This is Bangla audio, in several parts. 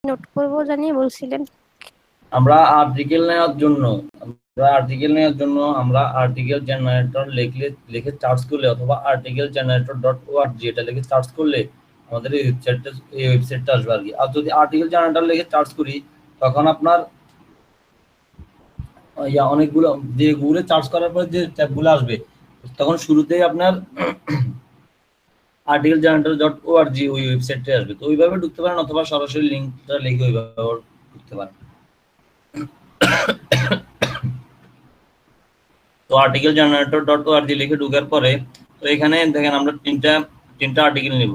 নোট করব জানিয়ে বলছিলেন? আমরা আর্টিকেল নেওয়ার জন্য আমরা আর্টিকেল জেনারেটর লিখে সার্চ করলে অথবা আর্টিকেল জেনারেটর ডট ওআরজি এটা লিখে সার্চ করলে আমাদের এই ওয়েবসাইটটা আসবে আর কি। আর যদি আর্টিকেল জেনারেটর লিখে সার্চ করি তখন আপনার অনেকগুলো যে গুগলে সার্চ করার পর যে ট্যাবগুলো আসবে তখন শুরুতেই আপনার আর্টিকেল জেনারেটর ডট ওআরজি ওই ওয়েবসাইটে আসবে। তো ওইভাবে ঢুকতে পারেন অথবা সরাসরি লিঙ্কটা লিখে ওইভাবে ঢুকতে পারেন। তো আর্টিকেল জেনারেটর ডট ওআরজি লিখে ঢোকার পরে তো এখানে দেখেন আমরা তিনটা আর্টিকেল নিব।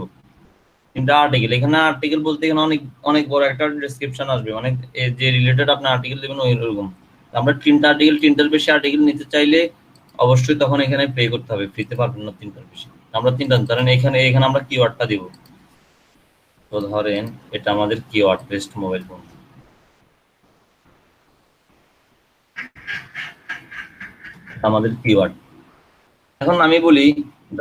তিনটা আর্টিকেল, এখানে আর্টিকেল বলতে এখানে অনেক অনেক বড় একটা ডেসক্রিপশন আসবে, অনেক যে রিলেটেড আপনি আর্টিকেল দেবেন ওই রকম। আমরা তিনটার বেশি আর্টিকেল নিতে চাইলে অবশ্যই তখন এখানে পে করতে হবে, ফ্রিতে পারবেন না তিনটার বেশি। আমরা তিনটা ধরেন এখানে আমরা কিওয়ার্ডটা দিব। তো ধরেন এটা আমাদের কিওয়ার্ড বেস্ট মোবাইল ফোন। আমাদের কিওয়ার্ড। এখন আমি বলি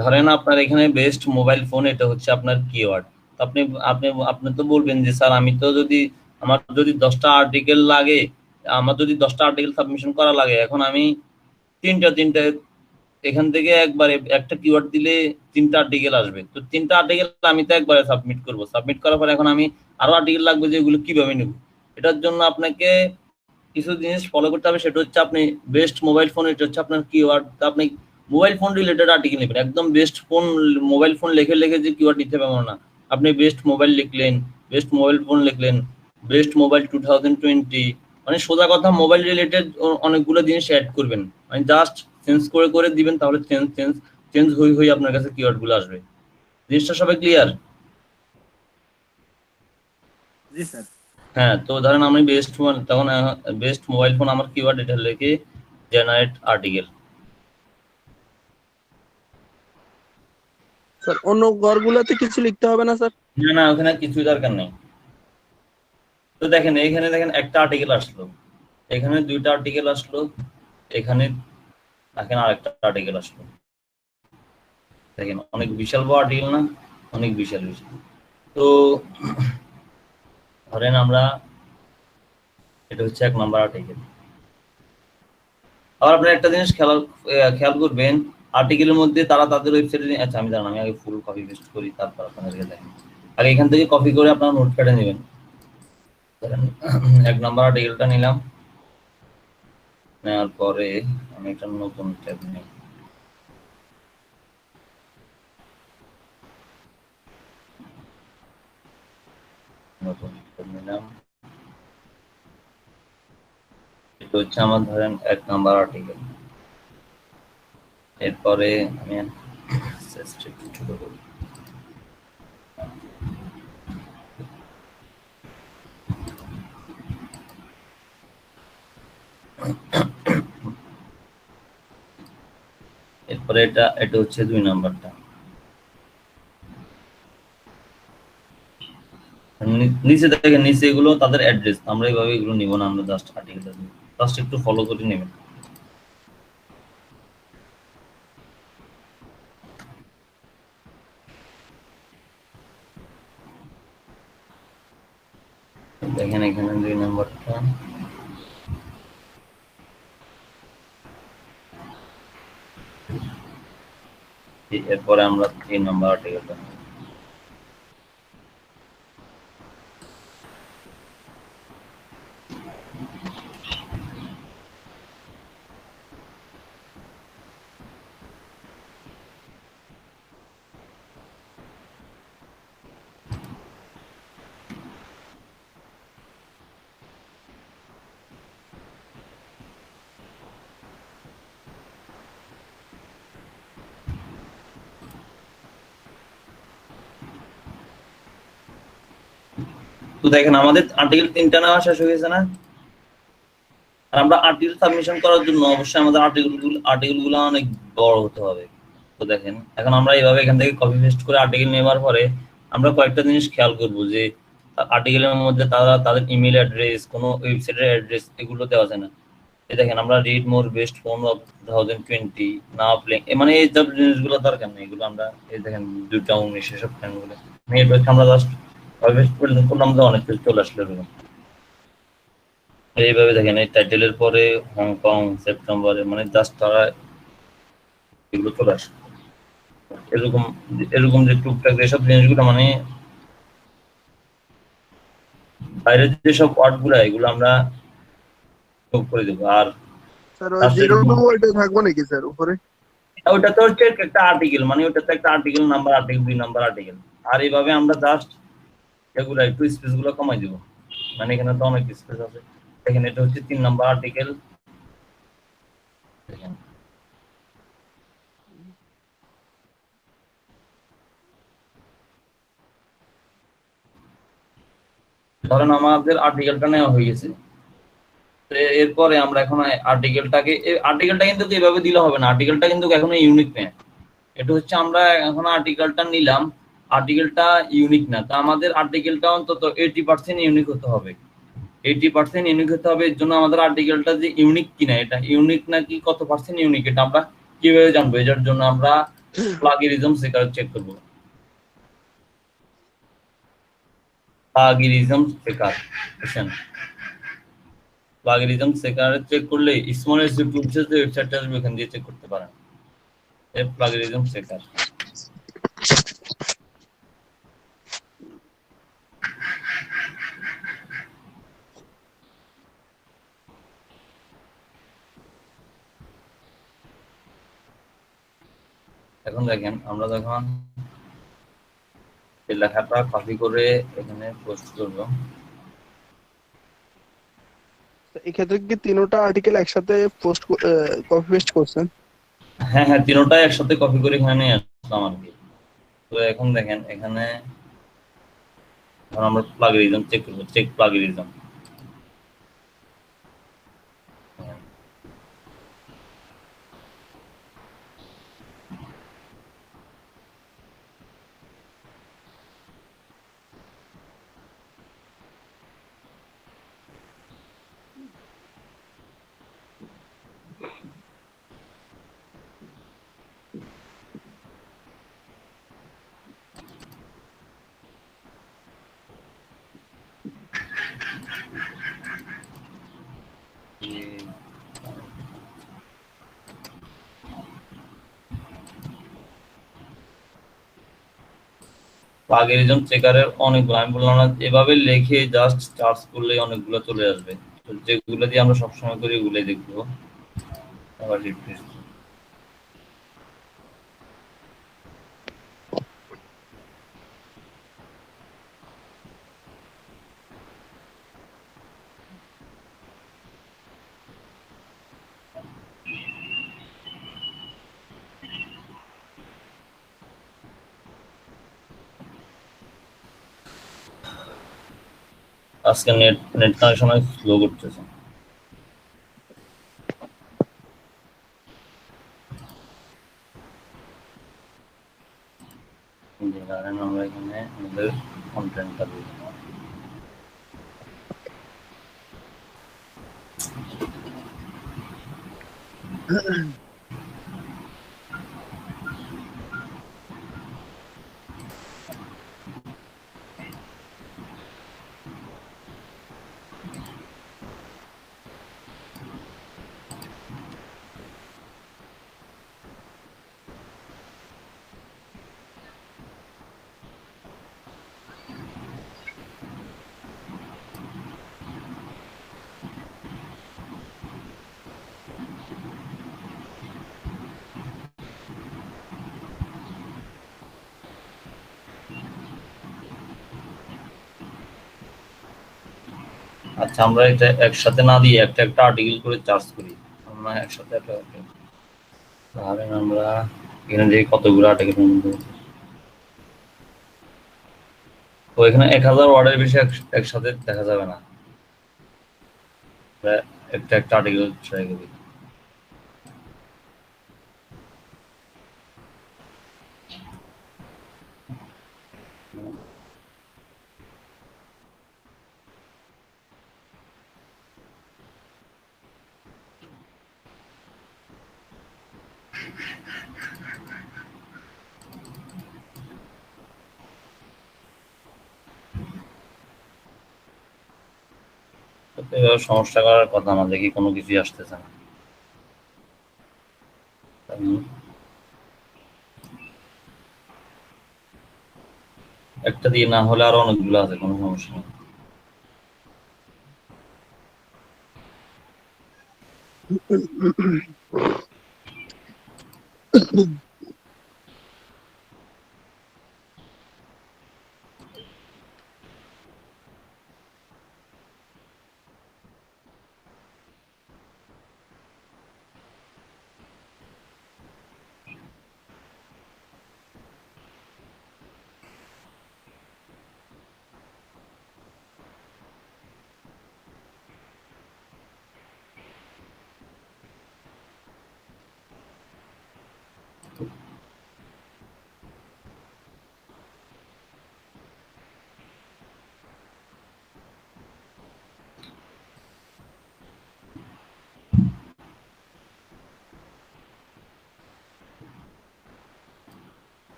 ধরেন আপনার এখানে বেস্ট মোবাইল ফোন এটা হচ্ছে আপনার কিওয়ার্ড। তো আপনি আপনি আপনি তো বলবেন যে স্যার আমি তো আমার যদি 10টা আর্টিকেল লাগে, আমার যদি 10টা আর্টিকেল সাবমিশন করা লাগে, এখন আমি তিনটা এখান থেকে একবারে একটা কিওয়ার্ড দিলে 3টা আর্টিকেল আসবে। তো 3টা আর্টিকেল আমি তো একবারে সাবমিট করার পর এখন আমি আরো আর্টিকেল লাগবে যে এগুলো কিভাবে নেব। এটার জন্য আপনাকে কিছু জিনিস ফলো করতে হবে। সেটা হচ্ছে আপনি বেস্ট মোবাইল ফোন এটা হচ্ছে আপনার কিওয়ার্ড। আপনি মোবাইল ফোন রিলেটেড আর্টিকেল নেবেন, একদম বেস্ট ফোন মোবাইল ফোন লিখে যে কিওয়ার্ড দিতে পারবো না। আপনি বেস্ট মোবাইল লিখলেন, বেস্ট মোবাইল ফোন লিখলেন, বেস্ট মোবাইল 2020, মানে সোজা কথা মোবাইল রিলেটেড অনেকগুলো জিনিস অ্যাড করবেন, মানে জাস্ট চেঞ্জ করে দিবেন, তাহলে চেঞ্জ হয়ে আপনার কাছে কিওয়ার্ড গুলো আসবে। জিনিসটা সবাই ক্লিয়ার? জি স্যার। হ্যাঁ, তো ধরেন আমি তখন বেস্ট মোবাইল ফোন আমার কিওয়ার্ড এটা লিখে জেনারেট আর্টিকেল। স্যার অন্য ঘরগুলোতে কিছু লিখতে হবে না স্যার? না, ওখানে কিছুই দরকার নেই। তো দেখেন এখানে দেখেন একটা আর্টিকেল আসলো, এখানে 2টা আর্টিকেল আসলো, এখানে আরেকটা আর্টিকেল আসলো। দেখেন অনেক বিশাল বড় আর্টিকেল না? অনেক বিশাল। তো ধরেন আমরা এটা হচ্ছে 1 নম্বর আর্টিকেল। আবার আপনারা একটা জিনিস খেয়াল করবেন, আর্টিকেলের মধ্যে তারা তাদের ওয়েবসাইটে, আচ্ছা আমি জানি আমি আগে ফুল কপি পেস্ট করি তারপর আপনাদেরকে দেখেন। আগে এখান থেকে কপি করে আপনারা নোটপ্যাডে নেবেন। 1 নম্বর আর্টিকেলটা নিলাম, নেওয়ার পরে আমি একটা নতুন ট্যাব নিই। নতুন ট্যাব নিলাম, এটা হচ্ছে আমার ধরেন 1 নম্বর আর্টিকেল। এরপরে আমি ছোট করি। এরপরে এটা হচ্ছে 2 নম্বরটা। নিচে দেখেন, নিচে এগুলো তাদের অ্যাড্রেস, আমরা এইভাবে এগুলো নিব না, আমরা জাস্ট আর্টিকেলটা নিব। জাস্ট একটু ফলো করে নেবেন। দেখেন এখানে 2 নম্বরটা, এরপরে আমরা 3 নম্বর আর্টিকেলটা নিব। তো দেখেন আমাদের আর্টিকেল 3টা নেওয়া শেষ হয়ে গেছে না? আর আমরা আর্টিকেল সাবমিশন করার জন্য অবশ্যই আমাদের আর্টিকেলগুলো অনেক বড় হতে হবে। তো দেখেন এখন আমরা এইভাবে এখান থেকে কপি পেস্ট করে আর্টিকেল নেওয়ার পরে আমরা কয়েকটা জিনিস খেয়াল করব যে আর্টিকেলের মধ্যে তাদের ইমেল অ্যাড্রেস, কোনো ওয়েবসাইটের অ্যাড্রেস এগুলো দেওয়া যায় না। এই দেখেন আমরা read more best phone off 2020 না প্লেইং, মানে এই সব জিনিসগুলো দরকার নেই, এগুলো আমরা এই দেখেন 2টা 19 এসব প্ল্যানগুলো আমরা জাস্ট কপি পেস্ট করলাম তো অনেক কিছু চলে আসলো এরকম। এইভাবে দেখেন এই টাইটেলের পরে হংকং সেপ্টেম্বরে মানে জাস্ট তারা এগুলো চলে আসে এরকম। এরকম যে টুকটাক এসব জিনিসগুলো মানে বাইরের যেসব ওয়ার্ড গুলো এগুলো আমরা যোগ করে দেবো। আর স্যার ওই জিরো টু ওইটা থাকবো নাকি স্যার উপরে? ওটা তো হচ্ছে একটা আর্টিকেল, মানে ওটা তো একটা article number, article 2 number article. আর এইভাবে আমরা জাস্ট এগুলো একটু স্পেস গুলো কমাই দিব, মানে এখানে তো অনেক স্পেস আছে। এখানে এটা হচ্ছে 3 নাম্বার আর্টিকেল। ধরেন আমাদের আর্টিকেলটা নেওয়া হয়ে গেছে, এরপরে আমরা এখন আর্টিকেলটা কিন্তু এভাবে দিলে হবে না, আর্টিকেলটা কিন্তু এখনো ইউনিক নেই। এটা হচ্ছে আমরা এখন আর্টিকেলটা নিলাম, আর্টিকেলটা ইউনিক না, তা আমাদের আর্টিকেলটা অন্তত 80% ইউনিক হতে হবে। 80% ইউনিক হতে হবে, এর জন্য আমাদের আর্টিকেলটা যে ইউনিক কিনা, এটা ইউনিক নাকি কত পার্সেন্ট ইউনিক এটা আমরা কিভাবে জানবো? এটার জন্য আমরা প্লাগিরিজম চেক করবো। প্লাগিরিজম চেকার, বুঝছেন? প্লাগিরিজম চেকার চেক করলে স্মল এসি টুলস যে ওয়েবসাইটটা আসবে ওখান দিয়ে চেক করতে পারেন। এই প্লাগিরিজম চেকার। এখন দেখেন আমরা যখন এই লেখাটা কপি করে এখানে পোস্ট করব, এক্ষেত্রে কি তিনোটা আর্টিকেল একসাথে পোস্ট কপি পেস্ট করছেন? হ্যাঁ হ্যাঁ, তিনটাই একসাথে কপি করে এখানে নিয়ে আসলাম আর কি। তো এখন দেখেন এখানে আমরা প্লাগিরিজম চেক করব, চেক প্লাগিরিজম। প্লাগিরিজম চেকারের অনেকগুলো, আমি বললাম না এভাবে লিখে জাস্ট সার্চ করলে অনেকগুলো চলে আসবে। তো যেগুলো দিয়ে আমরা সবসময় করি ওগুলোই দেখবো। আবার রিফ্রেশ। আজকে নেট নেট কানেকশন স্লো করতেছে। যে কারণে আমরা এখানে আমাদের কন্টেন্টটা দিব। আচ্ছা, আমরা এটা একসাথে না দিয়ে একটা একটা আর্টিকেল করে চার্জ করি। আমরা একসাথে একটা তাহলে আমরা এখানে যে কতগুলো আর্টিকেল মধ্যে, তো এখানে 1000 ওয়ার্ডের বেশি একসাথে দেখা যাবে না, আমরা একটা একটা আর্টিকেল ট্রাই করি। তো এভাবে সমস্যা করার কথা না, দেখি কোনো কিছুই আসতেছে না। একটা দিয়ে না হলে আরো অনেকগুলো আছে, কোনো সমস্যা নেই।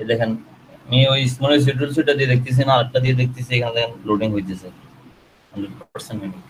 এই দেখেন, আমি ওই স্মল শিডিউল সুইটা দিয়ে দেখতেছি না, আরেকটা দিয়ে দেখতেছি, এখানে দেখেন লোডিং হইতেছে 100% মিনিট।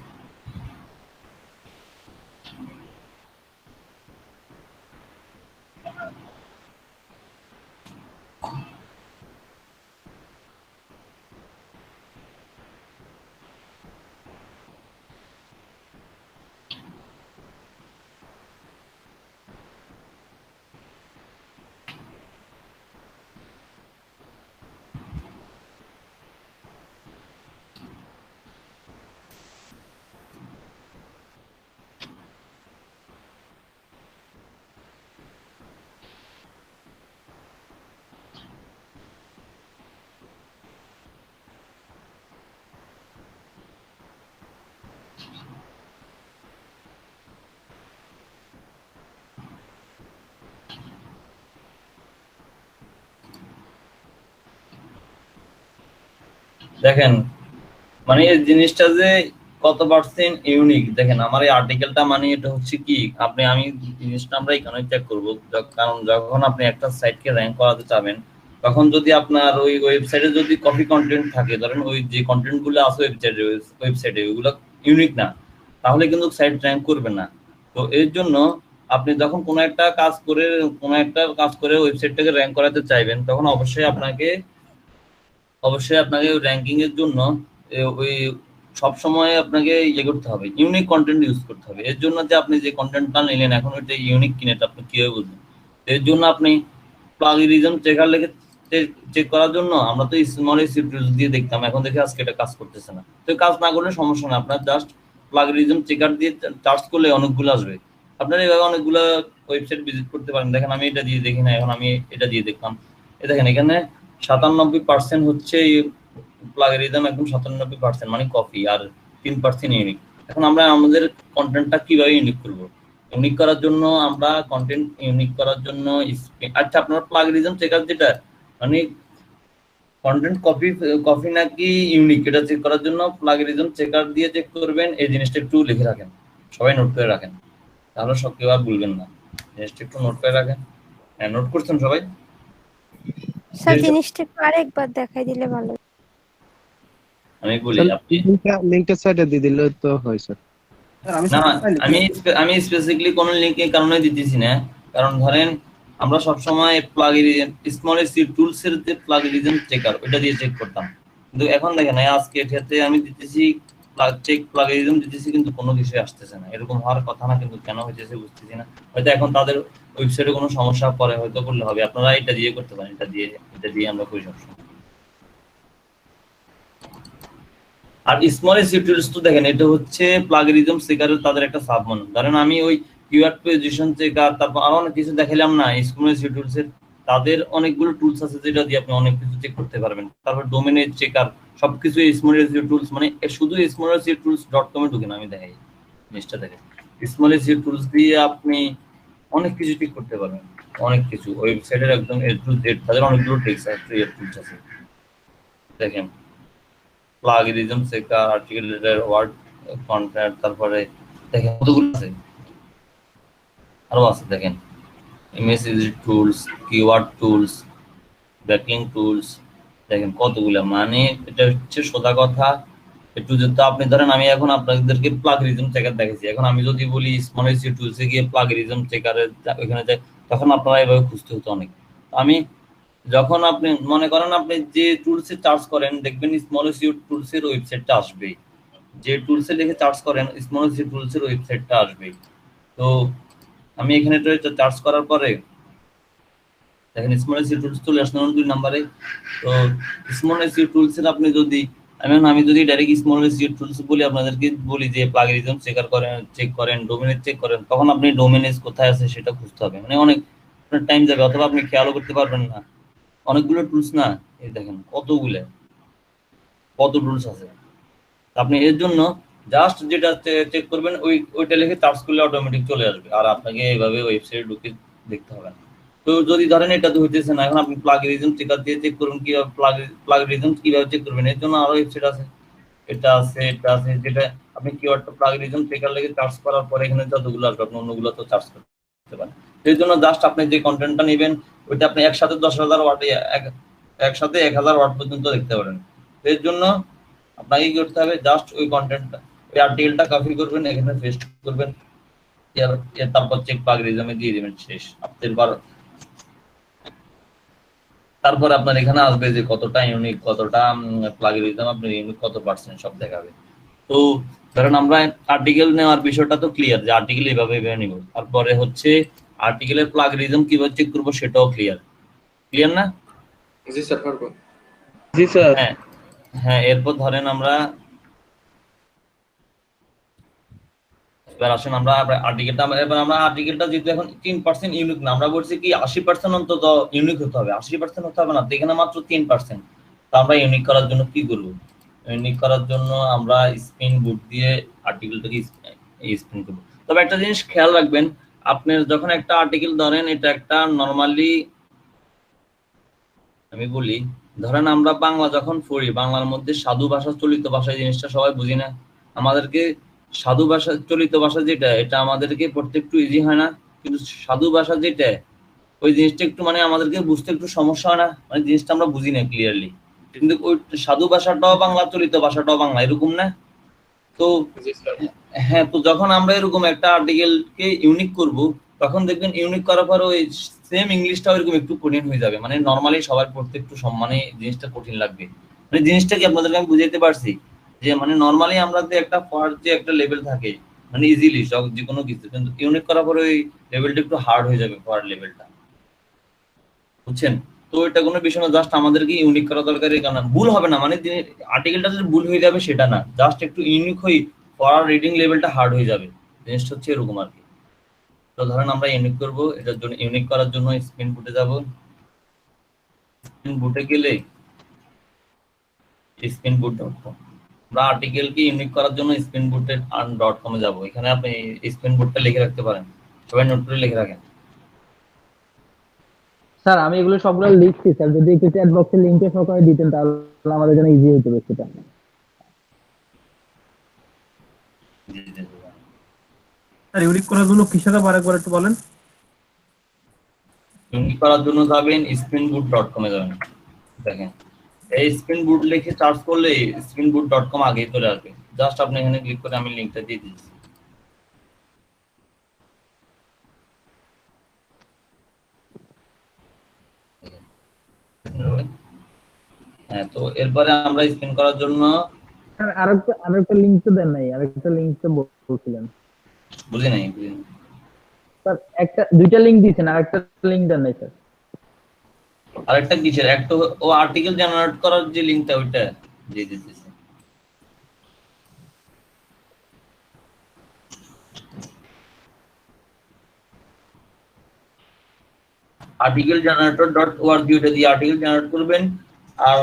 দেখেন মানে এই জিনিসটা যে কত পার্সেন্ট ইউনিক, দেখেন আমার এই আর্টিকেলটা মানে এটা হচ্ছে কি, আমি জিনিসটা আমরা এখানে চেক করবো, কারণ যখন আপনি একটা সাইটকে র্যাঙ্ক করাতে চাবেন, তখন যদি আপনার ওই ওয়েবসাইটে যদি কপি কন্টেন্ট থাকে, ধরেন ওই যে কন্টেন্ট গুলো আছে ওয়েবসাইটে ওইগুলো ইউনিক না, তাহলে কিন্তু সাইট র্যাঙ্ক করবে না। তো এর জন্য আপনি যখন কোনো একটা কাজ করে ওয়েবসাইটটাকে র্যাঙ্ক করাতে চাইবেন, তখন অবশ্যই আপনাকে র্যাঙ্কিং এর জন্য ওই সব সময় আপনাকে ইয়ে করতে হবে, ইউনিক কন্টেন্ট ইউজ করতে হবে। এর জন্য যে আপনি যে কন্টেন্টটা নিলেন এখন ওইটা ইউনিক কিনে এটা আপনি কিভাবে বুঝবেন? এর জন্য আপনি প্লাগরিজম চেকার লেগে চেক করার জন্য আমরা তো স্মল টুলস দিয়ে দেখতাম, এখন দেখে আজকে এটা কাজ করতেছে না। তো কাজ না করলে সমস্যা না, আপনার জাস্ট প্লাগরিজম চেকার দিয়ে চার্জ করলে অনেকগুলো আসবে। আপনারা এইভাবে অনেকগুলো ওয়েবসাইট ভিজিট করতে পারেন। দেখেন আমি এটা দিয়ে দেখি না, এখন আমি এটা দিয়ে দেখলাম। দেখেন এখানে 97% হচ্ছে প্লাগরিজম, একদম 97% মানে কপি, আর 3% ইউনিক। এখন আমরা আমাদের কন্টেন্টটা কিভাবে ইউনিক করব? ইউনিক করার জন্য আমরা কন্টেন্ট ইউনিক করার জন্য আচ্ছা, আপনার প্লাগরিজম চেকার যেটা মানে কন্টেন্ট কপি কপি নাকি ইউনিক, এটা চেক করার জন্য প্লাগরিজম চেকার দিয়ে চেক করবেন। এই জিনিসটা একটু লিখে রাখেন, সবাই নোট করে রাখেন, তাহলে সব কেউ আর ভুলবেন না। জিনিসটা একটু নোট করে রাখেন। হ্যাঁ, নোট করছেন সবাই? স্যার জিনিসটা একটু আরেকবার দেখাই দিলে ভালো। আমি বলি, আপনি লিংকটা সাইডে দিয়ে দিলে তো হয় স্যার। না, আমি স্পেসিফিকলি কোন লিংকের কারণে দিতেছি না, কারণ ধরেন আমরা সব সময় প্লাগরিজম স্মল সি টুলস এর যে প্লাগরিজম চেকার ওটা দিয়ে চেক করতাম, কিন্তু এখন দেখেন আজকে এটাতে আমি দিতেছি প্লাগরিজম দিতেছি, কিন্তু কোনো কিছু আসতেছে না। এরকম হওয়ার কথা না, কিন্তু কেন হইতেছে বুঝতেছি না। হয়তো এখন তাদের ওয়েবসাইটে কোনো সমস্যা পরে হয়তো করলে হবে, আপনারা এটা দিয়ে করতে পারেন, এটা দিয়ে আমরা করি সবসময়। আর স্মল টুলস তো দেখেন এটা হচ্ছে প্লাগরিজম চেকারের তাদের একটা সাবমন। ধরেন আমি ওই কিওয়ার্ড পজিশন চেকার, তারপর আরো অনেক কিছু দেখাইলাম না স্মল টুলস এর, তাদের অনেকগুলো টুলস আছে যেটা দিয়ে আপনি অনেক কিছু চেক করতে পারবেন। তারপর ডোমেনের চেকার, সবকিছু স্মল টুলস, মানে শুধু স্মল টুলস.com এ ঢুকেন, আমি দেখাই জিনিসটা দেখেন। স্মল টুলস দিয়ে আপনি অনেক কিছু চেক করতে পারবেন, অনেক কিছু ওয়েবসাইটের একদম এ টু জেড, তাদের অনেকগুলো টুলস আছে দেখেন। Plagiarism checker, article editor, word content, তারপরে দেখেন কতগুলো আছে, আরো আছে দেখেন, image edit tools, keyword tools, backlink tools, দেখেন কতগুলো। মানে এটা হচ্ছে সোজা কথা, একটু যেহেতু আপনি ধরেন আমি এখন আপনাদেরকে প্লাগরিজম চেকার দেখেছি, এখন আমি যদি বলি স্মল এসইও টুলসে গিয়ে প্লাগরিজম চেকারে ওইখানে যাই, তখন আপনারা এভাবে খুঁজতে হতো অনেক। আমি যখন আপনি মনে করেন আপনি যে টুলসে চার্জ করেন দেখবেন স্মল এসইও টুলসের ওয়েবসাইটটা আসবেই, যে টুলসে লিখে চার্জ করেন স্মল এসইও টুলসের ওয়েবসাইটটা আসবেই। তো আমি এখানে চার্জ করার পরে দেখেন স্মল এসইও টুলস চলে আসলো 2 নম্বরে। তো স্মল এসইও টুলসের আপনি যদি আমি যদি ডাইরেক্ট স্মল এসইও টুলস বলি, আপনাদেরকে বলি যে প্লাগরিজম চেক করেন ডোমেন চেক করেন, তখন আপনি ডোমেন কোথায় আছে সেটা খুঁজতে হবে, মানে অনেক টাইম যাবে, অথবা আপনি খেয়ালও করতে পারবেন না। অনেকগুলো টুলস না, এই দেখেন কত টুলস আছে। আপনি এর জন্য জাস্ট যেটা চেক করবেন ওইটা লিখে সার্চ করলে অটোমেটিক চলে আসবে, আর আপনাকে এইভাবে ওয়েবসাইটে ঢুকে দেখতে হবে না। তো যদি ধরেন এটা তো হইতেছে না, এখন আপনি প্লাগরিজম চেকার দিয়ে চেক করুন কিভাবে প্লাগরিজম কিভাবে চেক করবেন, এর জন্য আরো ওয়েবসাইট আছে, এটা আছে যেটা আপনি কিওয়ার্ডটা প্লাগরিজম চেকার লিখে সার্চ করার পরে এখানে যতগুলো আসবে আপনি অন্যগুলো তো সার্চ করতে পারেন। এর জন্য জাস্ট আপনি যে কন্টেন্টটা নেবেন ওইটা আপনি একসাথে 10,000 ওয়ার্ড একসাথে 1,000 ওয়ার্ড পর্যন্ত দেখতে পারেন। এর জন্য আপনাকে কি করতে হবে, জাস্ট ওই কন্টেন্টটা ওই আর্টিকেলটা কপি করবেন, এখানে পেস্ট করবেন, তারপর চেক প্লাগরিজমে দিয়ে দিবেন, শেষ। তারপর আপনার এখানে আসবে যে কতটা ইউনিক, কতটা প্লাগরিজম, আপনার ইউনিক কত পার্সেন্ট সব দেখাবে। তো ধরেন আমরা আর্টিকেল নেওয়ার বিষয়টা তো ক্লিয়ার, যে আর্টিকেল এইভাবে নিব, তারপরে হচ্ছে আর্টিকেলের প্লাগরিজম কিভাবে চেক করব সেটাও ক্লিয়ার না? জি স্যার, পারবো। জি স্যার। হ্যাঁ, এরপর ধরেন আমরা এবার আসেন আমরা আর্টিকেলটা যেহেতু এখন 3% ইউনিক না, আমরা বলছি কি 80% অন্তত ইউনিক হতে হবে, 80% হতে হবে না, তো এখানে মাত্র 3%। তো আমরা ইউনিক করার জন্য কি করব? ইউনিক করার জন্য আমরা স্পিন বুট দিয়ে আর্টিকেলটাকে স্পিন করব। তবে একটা জিনিস খেয়াল রাখবেন, আপনি যখন একটা আর্টিকেল ধরেন, এটা একটা নরমালি আমি বলি, ধরেন আমরা বাংলা যখন পড়ি, বাংলার মধ্যে সাধু ভাষা চলিত ভাষা জিনিসটা সবাই বুঝি না। আমাদেরকে সাধু ভাষা চলিত ভাষা যেটা, এটা আমাদেরকে পড়তে একটু ইজি হয় না, কিন্তু সাধু ভাষা যেটা ওই জিনিসটা একটু মানে আমাদেরকে বুঝতে একটু সমস্যা হয় না, মানে জিনিসটা আমরা বুঝি না ক্লিয়ারলি। কিন্তু ওই সাধু ভাষাটাও বাংলা, চলিত ভাষাটাও বাংলা, এরকম না? তো হ্যাঁ, তো যখন আমরা এরকম একটা আর্টিকেলকে ইউনিক করব, তখন দেখবেন ইউনিক করার পর ওই সেম ইংলিশটাও এরকম একটু কঠিন হয়ে যাবে, মানে নরমালি সবার পড়তে একটু সম্মানে জিনিসটা কঠিন লাগবে। মানে জিনিসটা কি আপনাদেরকে আমি বুঝাইতে পারছি, যে মানে নরমালি আমরা যে একটা পড়ার যে একটা লেভেল থাকে, মানে ইজিলি সব যে কোনো কিছু, কিন্তু ইউনিক করার পরে ওই লেভেলটা একটু হার্ড হয়ে যাবে, পড়ার লেভেলটা, বুঝছেন? তো এটা কোনো বিষয় না, জাস্ট আমাদেরকে ইউনিক করা দরকার, এই কারণে ভুল হবে না, মানে আর্টিকেলটা যে ভুল হয়ে যাবে সেটা না, জাস্ট একটু ইউনিক হই, পড়ার রিডিং লেভেলটা হার্ড হয়ে যাবে, জিনিসটা হচ্ছে এরকম আর কি। তো ধরেন আমরা ইউনিক করব, এটার জন্য ইউনিক করার জন্য স্পিন বুটে যাব, স্পিন বুটে গেলে স্পিন বুট .com, আমরা আর্টিকেলকে ইউনিক করার জন্য স্পিন বুটে .com এ যাব, এখানে আপনি স্পিন বুটটা লিখে রাখতে পারেন, সবাই নোট করে লিখে রাখেন। স্যার আমি এগুলো সবগুলো লিখছি স্যার, যদি একটু চ্যাট বক্সে লিংকে সহকারে দিতেন তাহলে আমাদের জন্য ইজি হতো সেটা। স্যার ইউনিক করার জন্য কি সাথে আরেকবার একটু বলেন। ইউনিক করার জন্য যাবেন spinboot.com এ যাবেন, দেখেন এই স্পিন বুট লিখে সার্চ করলে spinboot.com আগেই চলে আসবে, জাস্ট আপনি এখানে ক্লিক করে আমি লিংকটা দিয়ে দিচ্ছি। হ্যাঁ, তো এরপরে আমরা স্পিন করার জন্য স্যার আরেকটা লিংক তো দেন নাই, আরেকটা লিংক তো বলছিলেন। বুঝি নাই স্যার দুইটা লিংক দিয়েছেন, আরেকটা লিংক দেন নাই স্যার। আরেকটা কিসের? একটা ও আর্টিকেল জেনারেট করার যে লিংকটা, ওইটা দিয়ে দিতেছি। আর্টিকেল জেনারেটর.org, ওটা দিয়ে আর্টিকেল জেনারেট করবেন। আর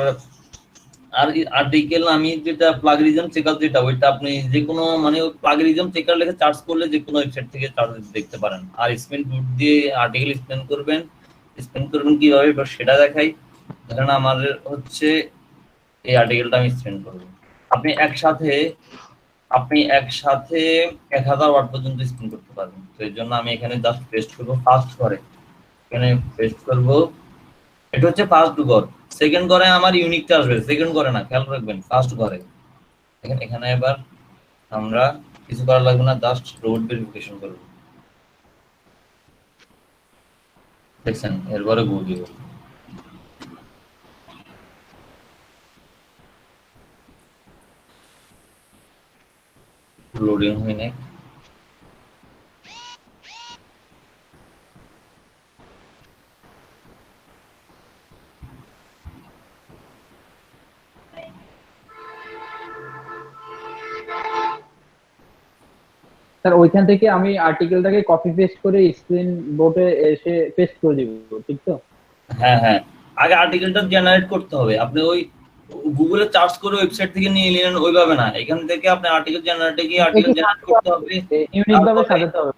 আর্টিকেল আমি যেটা প্লাগরিজম চেকার যেটা, ওইটা আপনি যে কোনো মানে প্লাগরিজম চেকার লিখে সার্চ করলে যে কোনো ওয়েবসাইট থেকে দেখতে পারেন। আর স্পিন বুট দিয়ে আর্টিকেল স্পিন করবেন কিভাবে সেটা দেখাই। ধরেন আমার হচ্ছে এই আর্টিকেলটা আমি স্পিন করব, আপনি একসাথে 1000 ওয়ার্ড পর্যন্ত স্পিন করতে পারবেন। তো এর জন্য আমি এখানে জাস্ট পেস্ট করব ফার্স্ট ঘরে, এখানে পেস্ট করব, এটা হচ্ছে ফার্স্ট ঘর। সেকেন্ড ঘরে আমার ইউনিকটা আসবে, সেকেন্ড ঘরে না, খেয়াল রাখবেন ফার্স্ট ঘরে। এখানে এবার আমরা কিছু করা লাগবে না, জাস্ট রোড ভেরিফিকেশন করব। দেখছেন, এরপরে গো দিব। লোডিং হয় নাই। স্যার ওইখান থেকে আমি আর্টিকেলটাকে কপি পেস্ট করে স্ক্রিন বোর্ডে এসে পেস্ট করে দিব, ঠিক তো? হ্যাঁ হ্যাঁ, আগে আর্টিকেলটা জেনারেট করতে হবে। আপনি ওই গুগলে সার্চ করে ওয়েবসাইট থেকে নিয়ে নিলেন ওইভাবে না, এখান থেকে আপনি আর্টিকেল জেনারেটে গিয়ে আর্টিকেল জেনারেট করতে হবে, ইউনিক ভাবে সাজাতে হবে।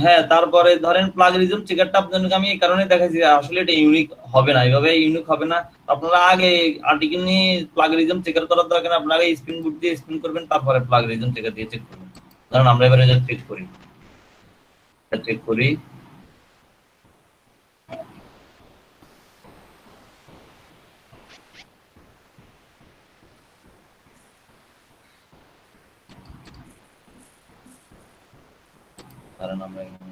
হ্যাঁ। তারপরে ধরেন প্লাগরিজম চেকারটা আপনাদেরকে আমি এই কারণে দেখাচ্ছি, আসলে এটা ইউনিক হবে না, এইভাবে ইউনিক হবে না। আপনারা আগে আর্টিকেল নিয়ে প্লাগরিজম চেকার করার দরকার, আপনারা স্ক্রিন বুট দিয়ে স্ক্রিন করবেন, তারপরে প্লাগরিজম চেকার দিয়ে চেক করবেন। ধরেন আমরা এবারে চেক করি, চেক করি। ধরেন আমরা এখানে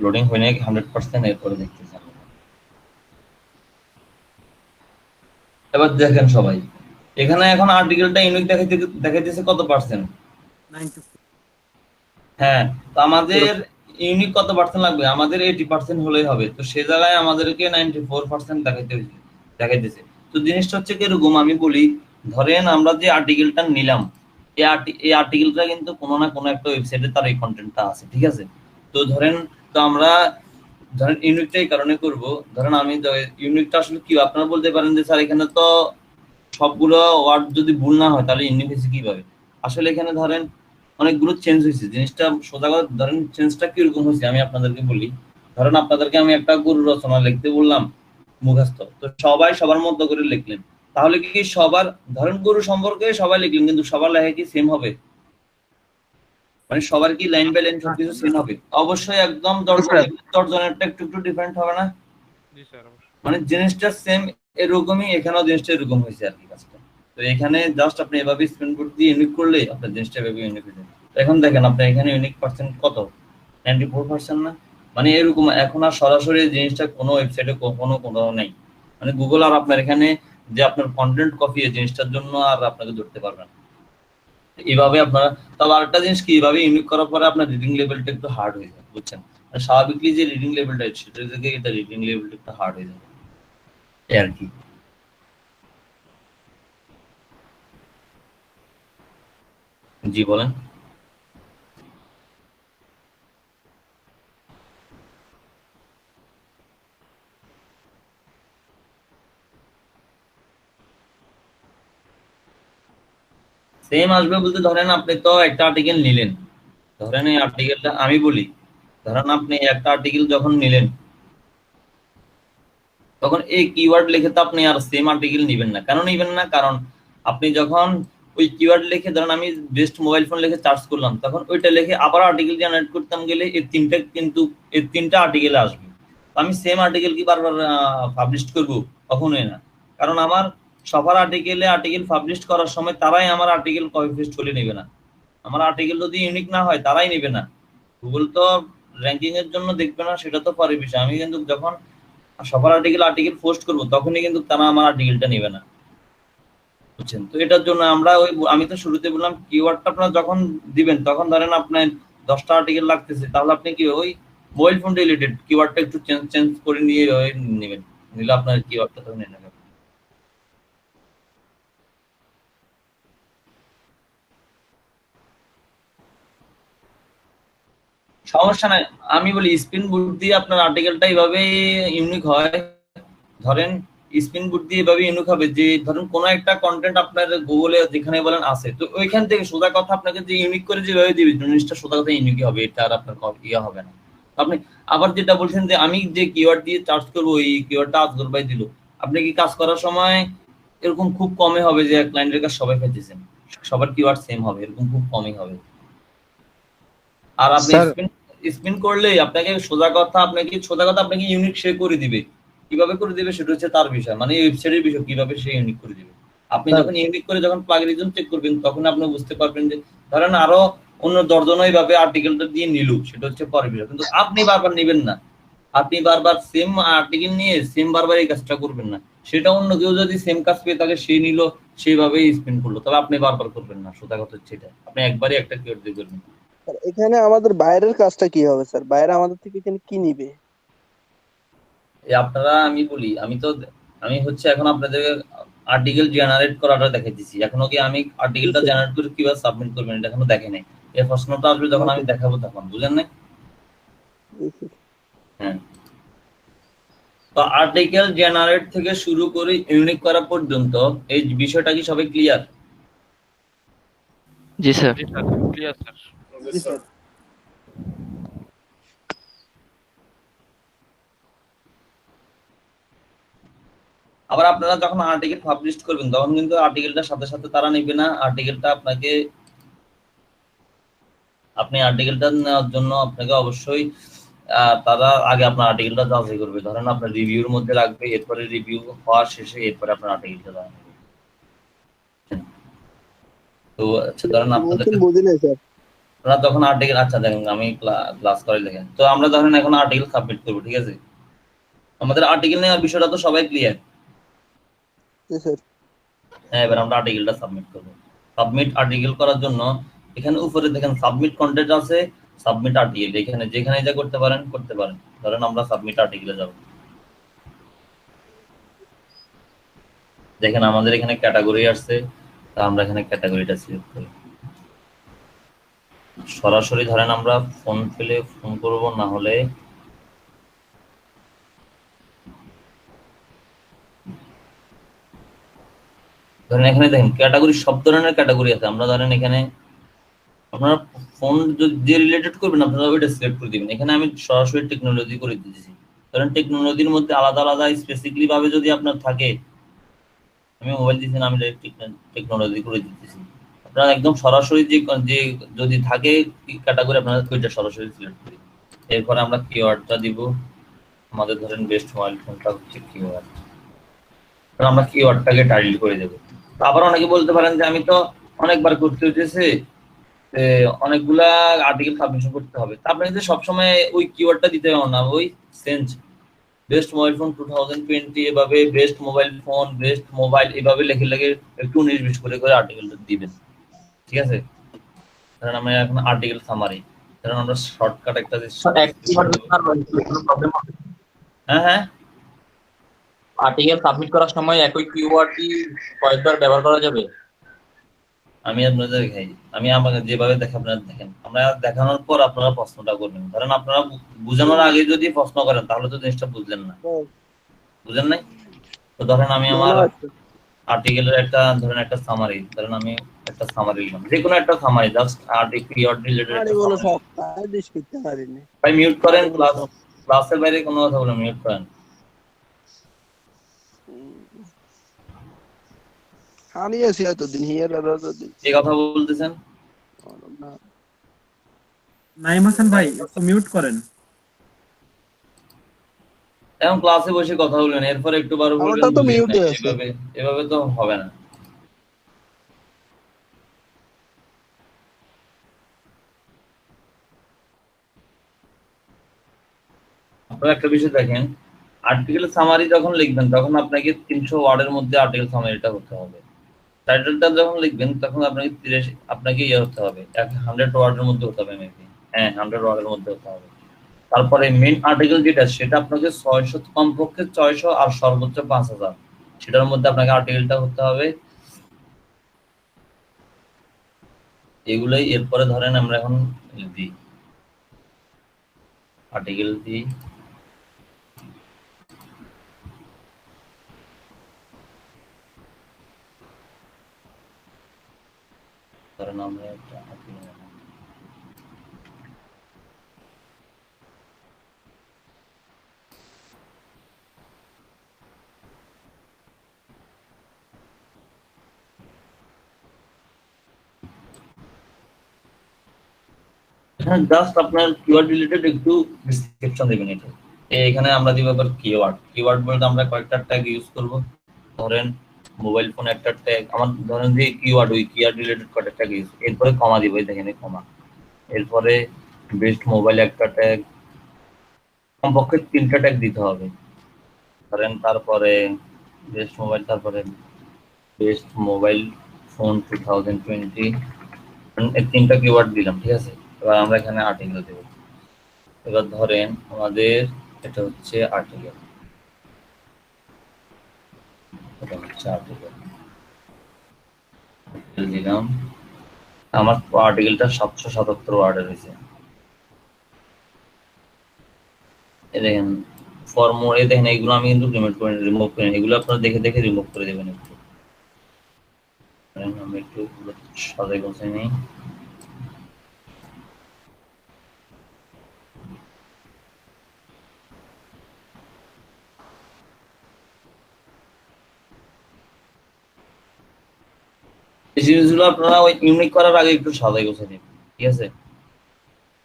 লোডিং হয়ে নাই 100%, এরপরে দেখতেছি। এবার দেখেন সবাই, এখানে এখন আর্টিকেলটা ইউনিক দেখাইতেছে কত পার্সেন্ট? 90। হ্যাঁ, তো আমাদের ইউনিক কত পার্সেন্ট লাগবে? আমাদের 80% হলেই হবে। তো সে জায়গায় আমাদেরকে 94% দেখাইতেছে। তো জিনিসটা হচ্ছে কিরকম আমি বলি, ধরেন আমরা যে আর্টিকেলটা নিলাম, এই আর্টিকেলটা কিন্তু কোনো না কোনো একটা ওয়েবসাইটে তার এই কন্টেন্টটা আছে, ঠিক আছে? তো আমরা ধরেন ইউনিকটা এই কারণে করব, ধরেন আমি ইউনিকটা আসলে কি আপনারা বলতে পারেন যে স্যার এখানে তো সবগুলো ওয়ার্ড যদি ভুল না হয় তাহলে ইউনিক হয়েছে কিভাবে? আসলে এখানে ধরেন অনেকগুলো চেঞ্জ হয়েছে, জিনিসটা সোজা কথা ধরেন চেঞ্জটা কিরকম হয়েছে আমি আপনাদেরকে বলি। ধরেন আপনাদেরকে আমি একটা গরু রচনা লিখতে বললাম মুখস্থ, তো সবাই সবার মতো করে লিখলেন, তাহলে কি সবার ধরেন গরু সম্পর্কে সবাই লিখলেন, কিন্তু সবার লেখা কি সেম হবে? মানে সবার কি লাইন বাই লাইন সবকিছু সেম হবে? অবশ্যই একদম দর্জনেরটা একটু একটু ডিফারেন্ট হবে না? মানে জিনিসটা সেম, এরকমই এখানেও জিনিসটা এরকম হয়েছে আর কি কাজটা। তো এখানে জাস্ট আপনি এভাবে স্পেন বোর্ড দিয়ে ইউনিক করলে আপনার জিনিসটা এভাবে ইউনিক হয়ে যাবে। তো এখন দেখেন আপনার এখানে ইউনিক পার্সেন্ট কত? 94% না? মানে এরকম এখন আর সরাসরি জিনিসটা কোনো ওয়েবসাইটে কোনো নেই। মানে গুগল আর আপনার এখানে যে আপনার কন্টেন্ট কপি এই জিনিসটার জন্য আর আপনাকে ধরতে পারবে না। এইভাবে আপনারা, তবে আরেকটা জিনিস কি, এইভাবে ইউনিক করার পরে আপনার রিডিং লেভেলটা একটু হার্ড হয়ে যায়, বুঝছেন? স্বাভাবিকলি যে রিডিং লেভেলটা সেটা থেকে এটা রিডিং লেভেলটা একটু হার্ড হয়ে যাবে আর কি। জি বলেন। সেম আসবে বলতে ধরেন আপনি তো একটা আর্টিকেল নিলেন, ধরেন এই আর্টিকেলটা আমি বলি, ধরেন আপনি একটা আর্টিকেল যখন নিলেন তখন এই কিওয়ার্ড লিখে তো আপনি আর সেম আর্টিকেল নেবেন না। কেন নেবেন না? কারণ আপনি যখন ওই কিওয়ার্ড লিখে ধরেন আমি বেস্ট মোবাইল ফোন লিখে সার্চ করলাম, তখন ওইটা লিখে আবার আর্টিকেল জেনারেট করতাম গেলে এই তিনটা আর্টিকেলে আসবে। তো আমি সেম আর্টিকেল কি বারবার পাবলিশ করব? কখনোই না। কারণ আমার সবার আর্টিকেল পাবলিশ করার সময় তারাই আমার আর্টিকেল কপি পেস্ট করে নেবে না। আমার আর্টিকেল যদি ইউনিক না হয় তারাই নেবে না। গুগল তো র্যাঙ্কিং এর জন্য দেখবে না, সেটা তো পরের বিষয়। আমি কিন্তু যখন সবার আর্টিকেল পোস্ট করব তখনই কিন্তু তারা আমার আর্টিকেলটা নেবে না, বুঝছেন? তো এটার জন্য আমরা আমি তো শুরুতে বললাম কিওয়ার্ডটা আপনারা যখন দিবেন তখন ধরেন আপনার 10টা আর্টিকেল লাগতেছে, তাহলে আপনি কি ওই মোবাইল ফোন রিলেটেড কিওয়ার্ডটা একটু চেঞ্জ করে নিয়ে নেবেন, নিলে আপনার কিওয়ার্ডটা তখন এনে যাবে। সমস্যা নাই, আমি বলি স্পিন বুট দিয়ে আপনার আর্টিকেলটা এইভাবে ইউনিক হয়। ধরেন স্পিন বুট দিয়ে এভাবে ইউনিক হবে যে ধরেন কোনো একটা কন্টেন্ট আপনার গুগলে যেখানে বলেন আছে, তো ওইখান থেকে সোজা কথা আপনাকে যে ইউনিক করে যেভাবে দিবে জিনিসটা সোজা কথা ইউনিক হবে, এটা আর আপনার ইয়ে হবে না। আপনি আবার যেটা বলছেন যে আমি যে কিওয়ার্ড দিয়ে চার্জ করবো ওই কিওয়ার্ডটা আজগর ভাই দিল, আপনি কি কাজ করার সময় এরকম খুব কমই হবে যে ক্লায়েন্টের কাছে সবাই পেয়েছেন, সবার কিওয়ার্ড সেম হবে, এরকম খুব কমই হবে। আর আপনি স্পিন করলে আপনাকে সোজা কথা আপনাকে ইউনিক সে করে দিবে। কিভাবে করে দিবে সেটা হচ্ছে তার বিষয়, মানে ওয়েবসাইটের বিষয় কিভাবে সে ইউনিক করে দিবে। আপনি যখন ইউনিক করে যখন প্লাগরিজম চেক করবেন তখন আপনি বুঝতে পারবেন যে ধরেন আরো অন্য দর্জন এইভাবে আর্টিকেলটা দিয়ে নিল, সেটা হচ্ছে পরের বিষয়। কিন্তু আপনি বারবার নেবেন না, আপনি বারবার সেম আর্টিকেল নিয়ে সেম বারবার এই কাজটা করবেন না। সেটা অন্য কেউ যদি সেম কাজ পেয়ে তাকে সে নিল, সেইভাবেই স্পিন করলো, তবে আপনি বারবার করবেন না। সোজা কথা হচ্ছে এটা, আপনি একবারই একটা কিওয়ার্ড দিয়ে করবেন। এখানে আমাদের বাইরের কাজটা কি হবে স্যার? বাইরে আমাদের থেকে এখানে কি নিবে? আপনারা আমি বলি আমি হচ্ছে এখন আপনাদের আর্টিকেল জেনারেট করাটা দেখে দিচ্ছি। এখনো কি আমি আর্টিকেলটা জেনারেট করে কিভাবে সাবমিট করবেন এটা এখনো দেখে নাই। এই প্রশ্নটা আসবে যখন আমি দেখাবো তখন, বুঝেন নাই? হ্যাঁ, তো আর্টিকেল জেনারেট থেকে শুরু করে ইউনিক করা পর্যন্ত এই বিষয়টা কি সবাই ক্লিয়ার? জি স্যার। Clear sir. জি স্যার। আবার আপনারা যখন আর্টিকেল পাবলিশ করবেন তখন কিন্তু আর্টিকেলটার সাথে সাথে তারা নেবে না। আর্টিকেলটা আপনি আর্টিকেলটা নেওয়ার জন্য আপনাকে অবশ্যই তারা আগে আপনার আর্টিকেলটা যাচাই করবে। ধরেন আপনার রিভিউর মধ্যে রাখবে, এরপরে রিভিউ হওয়ার শেষে এরপরে আপনার আর্টিকেলটা দেওয়া হবে। তো আচ্ছা ধরেন আপনারা তখন আর্টিকেল, আচ্ছা দেখেন আমি ক্লাস করে দেখেন, তো আমরা ধরেন এখন আর্টিকেল সাবমিট করবো, ঠিক আছে? আমাদের আর্টিকেল নেওয়ার বিষয়টা তো সবাই ক্লিয়ার। হ্যাঁ, এবার আমরা আর্টিকেলটা সাবমিট করবো। সাবমিট আর্টিকেল করার জন্য এখানে উপরে দেখেন সাবমিট কন্টেন্ট আছে, সাবমিট আর্টিকেল, এখানে যেখানে যা করতে পারেন। ধরেন আমরা সাবমিট আর্টিকেলে যাব, দেখেন আমাদের এখানে ক্যাটাগরি আসছে, তা আমরা এখানে ক্যাটাগরিটা সিলেক্ট করি। সরাসরি ধরেন আমরা ফোন পেলে ফোন করব, না হলে ধরেন এখানে দেখেন ক্যাটাগরি সব ধরনের ক্যাটাগরি আছে। আমরা ধরেন এখানে আপনারা ফোন যে রিলেটেড করবেন আপনারা ওইটা সিলেক্ট করে দিবেন। এখানে আমি সরাসরি টেকনোলজি করে দিয়েছি। ধরেন টেকনোলজির মধ্যে আলাদা আলাদা স্পেসিফিকলি ভাবে যদি আপনার থাকে, আমি মোবাইল দিয়েছি আমি টেকনোলজি করে দিতেছি। আপনারা একদম সরাসরি যে যদি থাকে ক্যাটাগরি আপনারা ওইটা সরাসরি সিলেক্ট করি। এরপরে আমরা কিওয়ার্ডটা দিব। আমাদের ধরেন বেস্ট মোবাইল ফোনটা হচ্ছে কিওয়ার্ড, আমরা কিওয়ার্ডটাকে টাইটেল করে দেব। আবার অনেকে বলতে পারেন যে আমি তো অনেকবার করতে হইতেছে, অনেকগুলা আর্টিকেল সাবমিশন করতে হবে। তা আপনি যদি সবসময় ওই কিওয়ার্ডটা দিতে হবে না, ওই চেঞ্জ বেস্ট মোবাইল ফোন 2020 এভাবে বেস্ট মোবাইল এভাবে লিখে একটু 19-20 করে আর্টিকেলটা দিবেন, ঠিক আছে? ধরেন আমরা এখন আর্টিকেল সামারি, ধরেন আমরা শর্টকাট একটা হ্যাঁ আর্টিকেল সাবমিট করার সময় একই কিওয়ার্ডটি কয়েকবার ব্যবহার করা যাবে? আমি আপনাদের দেখাই, আমি আমাকে যেভাবে দেখে আপনারা দেখেন, আমরা দেখানোর পর আপনারা প্রশ্নটা করবেন। ধরেন আপনারা বুঝানোর আগে যদি প্রশ্ন করেন তাহলে তো জিনিসটা বুঝলেন নাই। তো ধরেন আমি আমার আর্টিকেলের একটা সামারি, ধরেন আমি একটা সামারি লিখলাম, যে কোনো একটা summary, just article keyword related. ভাই মিউট করেন, ক্লাসের বাইরে কোনো কথা বলেন, মিউট করেন। কি কথা বলতেছেন? নাইম হাসান ভাই একটু মিউট করেন। এখন ক্লাসে বসে কথা বলবেন, এরপর একটু বার বলবেন আমারটা তো বুঝি না, মিউটে আছে। এভাবে এভাবে তো হবে না। আপনারা একটা বিষয় দেখেন, আর্টিকেল সামারি যখন লিখবেন তখন আপনাকে 300 ওয়ার্ডের মধ্যে আর্টিকেল সামারিটা করতে হবে। টাইটেলটা যখন লিখবেন তখন আপনাকে ইয়ে হতে হবে 100 ওয়ার্ডের মধ্যে হতে হবে মেবি, হ্যাঁ 100 ওয়ার্ডের মধ্যে হতে হবে। তারপরে মেইন আর্টিকেল যেটা সেটা আপনাকে 600, কমপক্ষে 600 আর সর্বোচ্চ 5000, সেটার মধ্যে আপনাকে আর্টিকেলটা করতে হবে। এগুলোই এরপরে ধরেন আমরা এখন দিই আর্টিকেল দিই, ধরেন আমরা একটা article বানাবো। এখানে জাস্ট আপনার কিওয়ার্ড রিলেটেড একটু ডেসক্রিপশন দিবেন। এখানে আমরা দিব আবার কিওয়ার্ড বলতে আমরা কয়েকটা ট্যাগ ইউজ করব। ধরেন মোবাইল ফোন একটা ট্যাগ, আমার ধরেন যে কিওয়ার্ড, ওই কিওয়ার্ড রিলেটেড কয়েকটা ট্যাগ ইউজ, এরপরে কমা দিব, এই দেখেন কমা, এরপরে বেস্ট মোবাইল একটা ট্যাগ, কমপক্ষে 3টা ট্যাগ দিতে হবে ধরেন। তারপরে বেস্ট মোবাইল, তারপরে বেস্ট মোবাইল ফোন 2020, এই 3টা কিওয়ার্ড দিলাম, ঠিক আছে। এবার আমরা এখানে আর্টিকেল দেব। এবার ধরেন আমাদের এটা হচ্ছে আর্টিকেল, এটা হচ্ছে আর্টিকেল দিলাম। আমার আর্টিকেলটা 777 ওয়ার্ডের হয়েছে। এই দেখেন ফর্মুলা, এই দেখেন এইগুলো আমি কিন্তু রিমুভ করি, এগুলো আপনারা দেখে দেখে রিমুভ করে দেবেন একটু। আমি একটু সাজাই গোছাই নিই। এই জিনিসগুলো আপনারা ওই ইউনিক করার আগে একটু সাজাই গোছাই দিন, ঠিক আছে।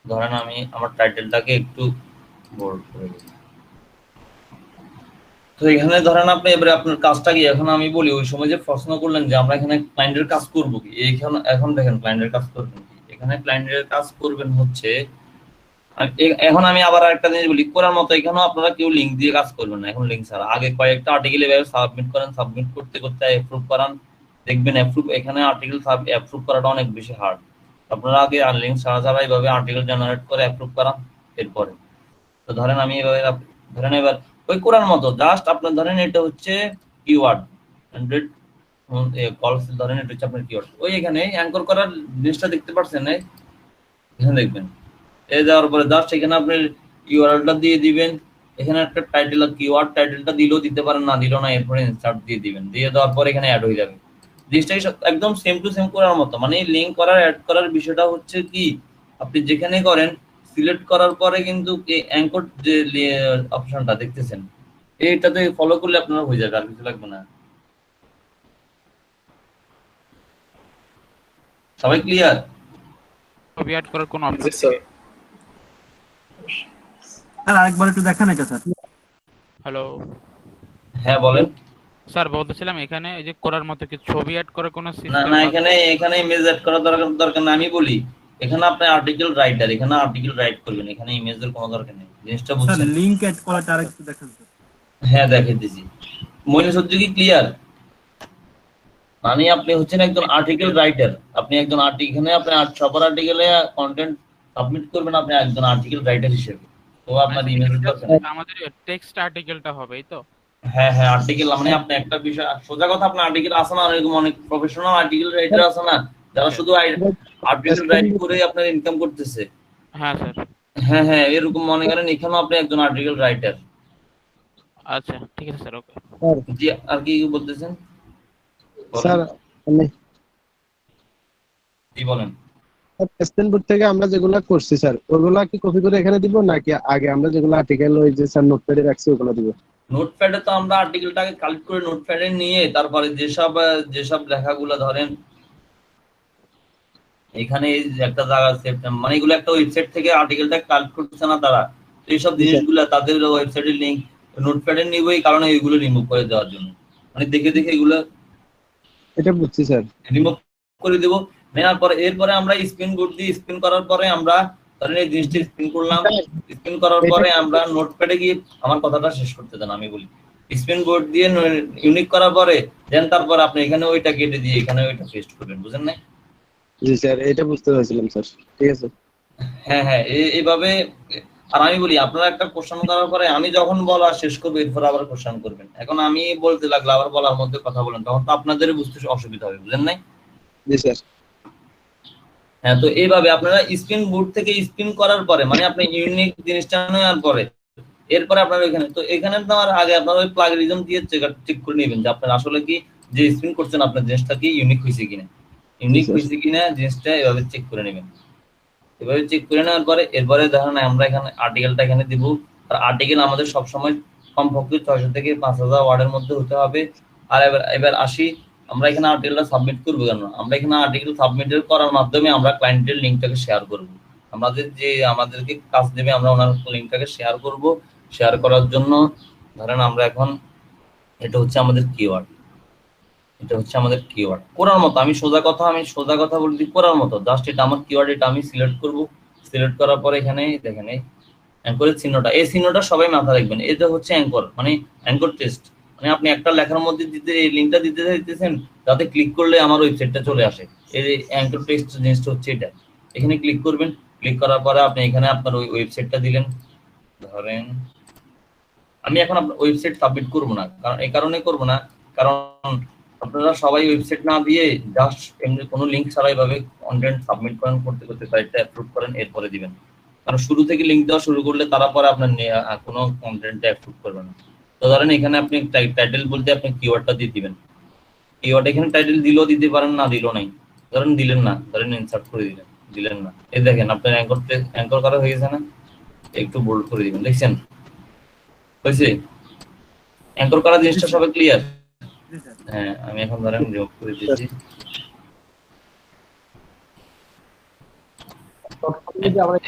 ধরেন আমি আমার টাইটেলটাকে একটু বোল্ড করে দিই। তো এখানে ধরেন আপনি এবারে আপনার কাজটা কি, এখন আমি বলি ওই সময় যে প্রশ্ন করলেন যে আমরা এখানে ক্লায়েন্টের কাজ করব কি, এখন দেখেন ক্লায়েন্টের কাজ করবেন কি। এখানে ক্লায়েন্টের কাজ করবেন হচ্ছে, এখন আমি আবার একটা জিনিস বলি, করার মতো এখানেও আপনারা কেউ লিংক দিয়ে কাজ করবেন না, এখন লিংক ছাড়া। আগে কয়েকটা আর্টিকেল এভাবে সাবমিট করেন, সাবমিট করতে করতে অ্যাপ্রুভ করান, দেখবেন অ্যাপ্রুভ, এখানে আর্টিকেল অ্যাপ্রুভ করাটা অনেক বেশি হার্ড। আপনারা আগে লিংক ছাড়া ছাড়া এইভাবে আর্টিকেল জেনারেট করে অ্যাপ্রুভ করান। এরপরে তো ধরেন আমি এভাবে ধরেন এবার ওই করার মতো জাস্ট আপনার ধরেন এটা হচ্ছে কিওয়ার্ড 100 কলস, ধরেন এটা হচ্ছে আপনার কিওয়ার্ড। ওই এখানে অ্যাঙ্কর করার জিনিসটা দেখতে পাচ্ছেন, এখানে দেখবেন, এই যাওয়ার পরে জাস্ট এখানে আপনি ইউআরএলটা দিয়ে দিবেন। এখানে একটা টাইটেল, কিওয়ার্ড টাইটেলটা দিলেও দিতে পারেন, না দিলেও না, এরপরে ইনসার্ট দিয়ে দিবেন। দিয়ে দেওয়ার পর এখানে অ্যাড হয়ে যাবে। জিনিসটাই একদম সেম টু সেম করার মতো, মানে লিংক করার, অ্যাড করার বিষয়টা হচ্ছে কি, আপনি যেখানে করেন সিলেক্ট করার পরে কিন্তু এই অ্যাঙ্কর যে অপশনটা দেখতেছেন, এইটাতে ফলো করলে আপনারা হয়ে যাবে, আর কিছু লাগবে না। সবাই ক্লিয়ার? ছবি অ্যাড করার কোনো অপশন স্যার স্যার আরেকবার একটু দেখান এটা স্যার। হ্যালো হ্যাঁ বলেন। স্যার বলতেছিলাম এখানে এই যে করার মতো কি ছবি অ্যাড করার কোনো না সিস্টেম না, এখানে ইমেজ অ্যাড করার দরকার না, আমি বলি এখানে আপনি আর্টিকেল রাইটার, এখানে আর্টিকেল রাইট করবেন, এখানে ইমেজের কোনো দরকার নেই। জিনিসটা স্যার বুঝছেন? লিংক অ্যাড করাটা আরেকটু দেখান স্যার। হ্যাঁ দেখিয়ে দিছি। মইনুস হচ্ছে কি ক্লিয়ার? মানে আপনি হচ্ছেন একজন আর্টিকেল রাইটার, আপনি একজন এখানে আপনি সবার আর্টিকেলে কন্টেন্ট সাবমিট করবেন, আপনি একজন আর্টিকেল রাইটার হিসেবে। তো আপনার ইমেজের দরকার নেই। আমাদের টেক্সট আর্টিকেলটা হবে এই তো? হ্যাঁ হ্যাঁ, আর্টিকেল মানে আপনি একটা বিষয়, সোজা কথা, আপনার আর্টিকেল আছে না, এরকম অনেক প্রফেশনাল আর্টিকেল রাইটার আছে না, যারা শুধু আর্টিকেল রাইট করে আপনার ইনকাম করতেছে। হ্যাঁ স্যার। হ্যাঁ হ্যাঁ, এরকম মনে করেন এখানেও আপনি একজন আর্টিকেল রাইটার। আচ্ছা ঠিক আছে স্যার, ওকে। জি, আর কি বলতেছেন? স্যার আমি জি বলেন। স্ট্যান্ডবোর্ড থেকে আমরা যেগুলা করছি স্যার, ওগুলা কি কপি করে এখানে দিব নাকি আগে আমরা যেগুলো আর্টিকেল ওই যে স্যার নোটপ্যাডে রাখছি ওগুলো দিব? নোটপ্যাডে তো আমরা আর্টিকেলটাকে কালেক্ট করে নোটপ্যাডে নিয়ে তারপরে যেসব লেখাগুলো ধরেন এখানে এই যে একটা জায়গা মানে এগুলো একটা ওয়েবসাইট থেকে আর্টিকেলটা কালেক্ট করছে না তারা, তো এইসব জিনিসগুলো তাদের ওয়েবসাইটের লিংক নোটপ্যাডে নিব এই কারণে এইগুলো রিমুভ করে দেওয়ার জন্য, মানে দেখে দেখে এগুলো এটা বুঝছি স্যার। রিমুভ করে দেব। নেওয়ার পরে এরপরে আমরা স্পিন বোর্ড দিয়ে স্পিন করার পরে আমরা ধরেন এই জিনিসটা স্পিন করলাম, স্পিন করার পরে আমরা নোটপ্যাডে গিয়ে, আমার কথাটা শেষ করতে দেন আমি বলি, স্পিন বোর্ড দিয়ে ইউনিক করার পরে দেন তারপর আপনি এখানে ওইটা কেটে দিয়ে এখানে ওইটা পেস্ট করবেন, বুঝেন না? জি স্যার, এটা বুঝতে পারছিলাম স্যার, ঠিক আছে। হ্যাঁ হ্যাঁ, এইভাবে। আর আমি বলি আপনারা একটা কোশ্চেন করার পরে আমি যখন বলা শেষ করবো এরপর আবার কোশ্চেন করবেন। এখন আমি বলতে লাগলে আবার বলার মধ্যে কথা বলেন, তখন তো আপনাদের বুঝতে অসুবিধা হবে, বুঝেন নাই? জি স্যার। হ্যাঁ, তো এইভাবে আপনারা স্পিন বোর্ড থেকে স্পিন করার পরে মানে আপনি ইউনিক জিনিসটা নেওয়ার পরে এরপরে আপনারা এখানে তো এখানে নেওয়ার আগে আপনারা ওই প্লাগরিজম দিয়ে চেক করে নেবেন যে আপনার আসলে কি যে স্পিন করছেন আপনার জিনিসটা কি ইউনিক হয়েছে কিনা, ইউনিক হয়েছে কিনা জিনিসটা এভাবে চেক করে নেবেন। এভাবে চেক করে নেওয়ার পরে এরপরে ধরেন আমরা এখানে আর্টিকেলটা এখানে দিব। আর আর্টিকেল আমাদের সবসময় কমপক্ষে 600 থেকে 5000 ওয়ার্ডের মধ্যে হতে হবে। আর এবার আসি আমরা এখানে আর্টিকেলটা সাবমিট করবো কেন, আমরা এখানে আর্টিকেল সাবমিট করার মাধ্যমে আমরা ক্লায়েন্টের লিঙ্কটাকে শেয়ার করব। আমাদের যে আমাদেরকে কাজ দেবে আমরা ওনার লিঙ্কটাকে শেয়ার করব। শেয়ার করার জন্য ধরেন আমরা এখন এটা হচ্ছে আমাদের কিওয়ার্ড, এটা হচ্ছে আমাদের কিওয়ার্ড করার মতো। আমি সোজা কথা বলে দিই করার মতো, জাস্ট এটা আমার কিওয়ার্ড, এটা আমি সিলেক্ট করব। সিলেক্ট করার পরে এখানে দেখেন এই অ্যাঙ্করের চিহ্নটা, এই চিহ্নটা সবাই মাথায় রাখবেন, এটা হচ্ছে অ্যাঙ্কর, মানে অ্যাঙ্কর টেক্সট। মানে আপনি একটা লেখার মধ্যে দিতে এই লিংকটা দিতে চাইতেছেন যাতে ক্লিক করলে আমার ওয়েবসাইটটা চলে আসে, এই অ্যাঙ্কর টেক্সট জিনিসটা হচ্ছে এটা। এখানে ক্লিক করবেন, ক্লিক করার পরে আপনি এখানে আপনার ওই ওয়েবসাইটটা দিলেন। ধরেন আমি এখন আপনার ওয়েবসাইট সাবমিট করব না, কারণ এই কারণে করব না কারণ আপনারা সবাই ওয়েবসাইট না দিয়ে জাস্ট এমনি কোনো লিংক ছাড়া এইভাবে কন্টেন্ট সাবমিট করেন, করতে করতে সাইটটা অ্যাপ্রুভ করেন এরপরে দিবেন। কারণ শুরু থেকে লিংক দেওয়া শুরু করলে তারা পরে আপনার কোনো কন্টেন্টটা অ্যাপ্রুভ করবে না। তো ধরেন এখানে আপনি টাইটেল বলতে আপনি কিওয়ার্ডটা দিয়ে দিবেন। কিওয়ার্ড এখানে টাইটেল দিলেও দিতে পারেন, না দিলেও নাই। ধরেন দিলেন না, ধরেন ইনসার্ট করে দিলেন না, এই দেখেন আপনার অ্যাঙ্কর করা হয়ে গেছে না, একটু বোল্ড করে দিবেন, দেখছেন হয়েছে? অ্যাঙ্কর করা জিনিসটা সবাই ক্লিয়ার? হ্যাঁ, আমি এখন ধরেন রিমুভ করে দিচ্ছি।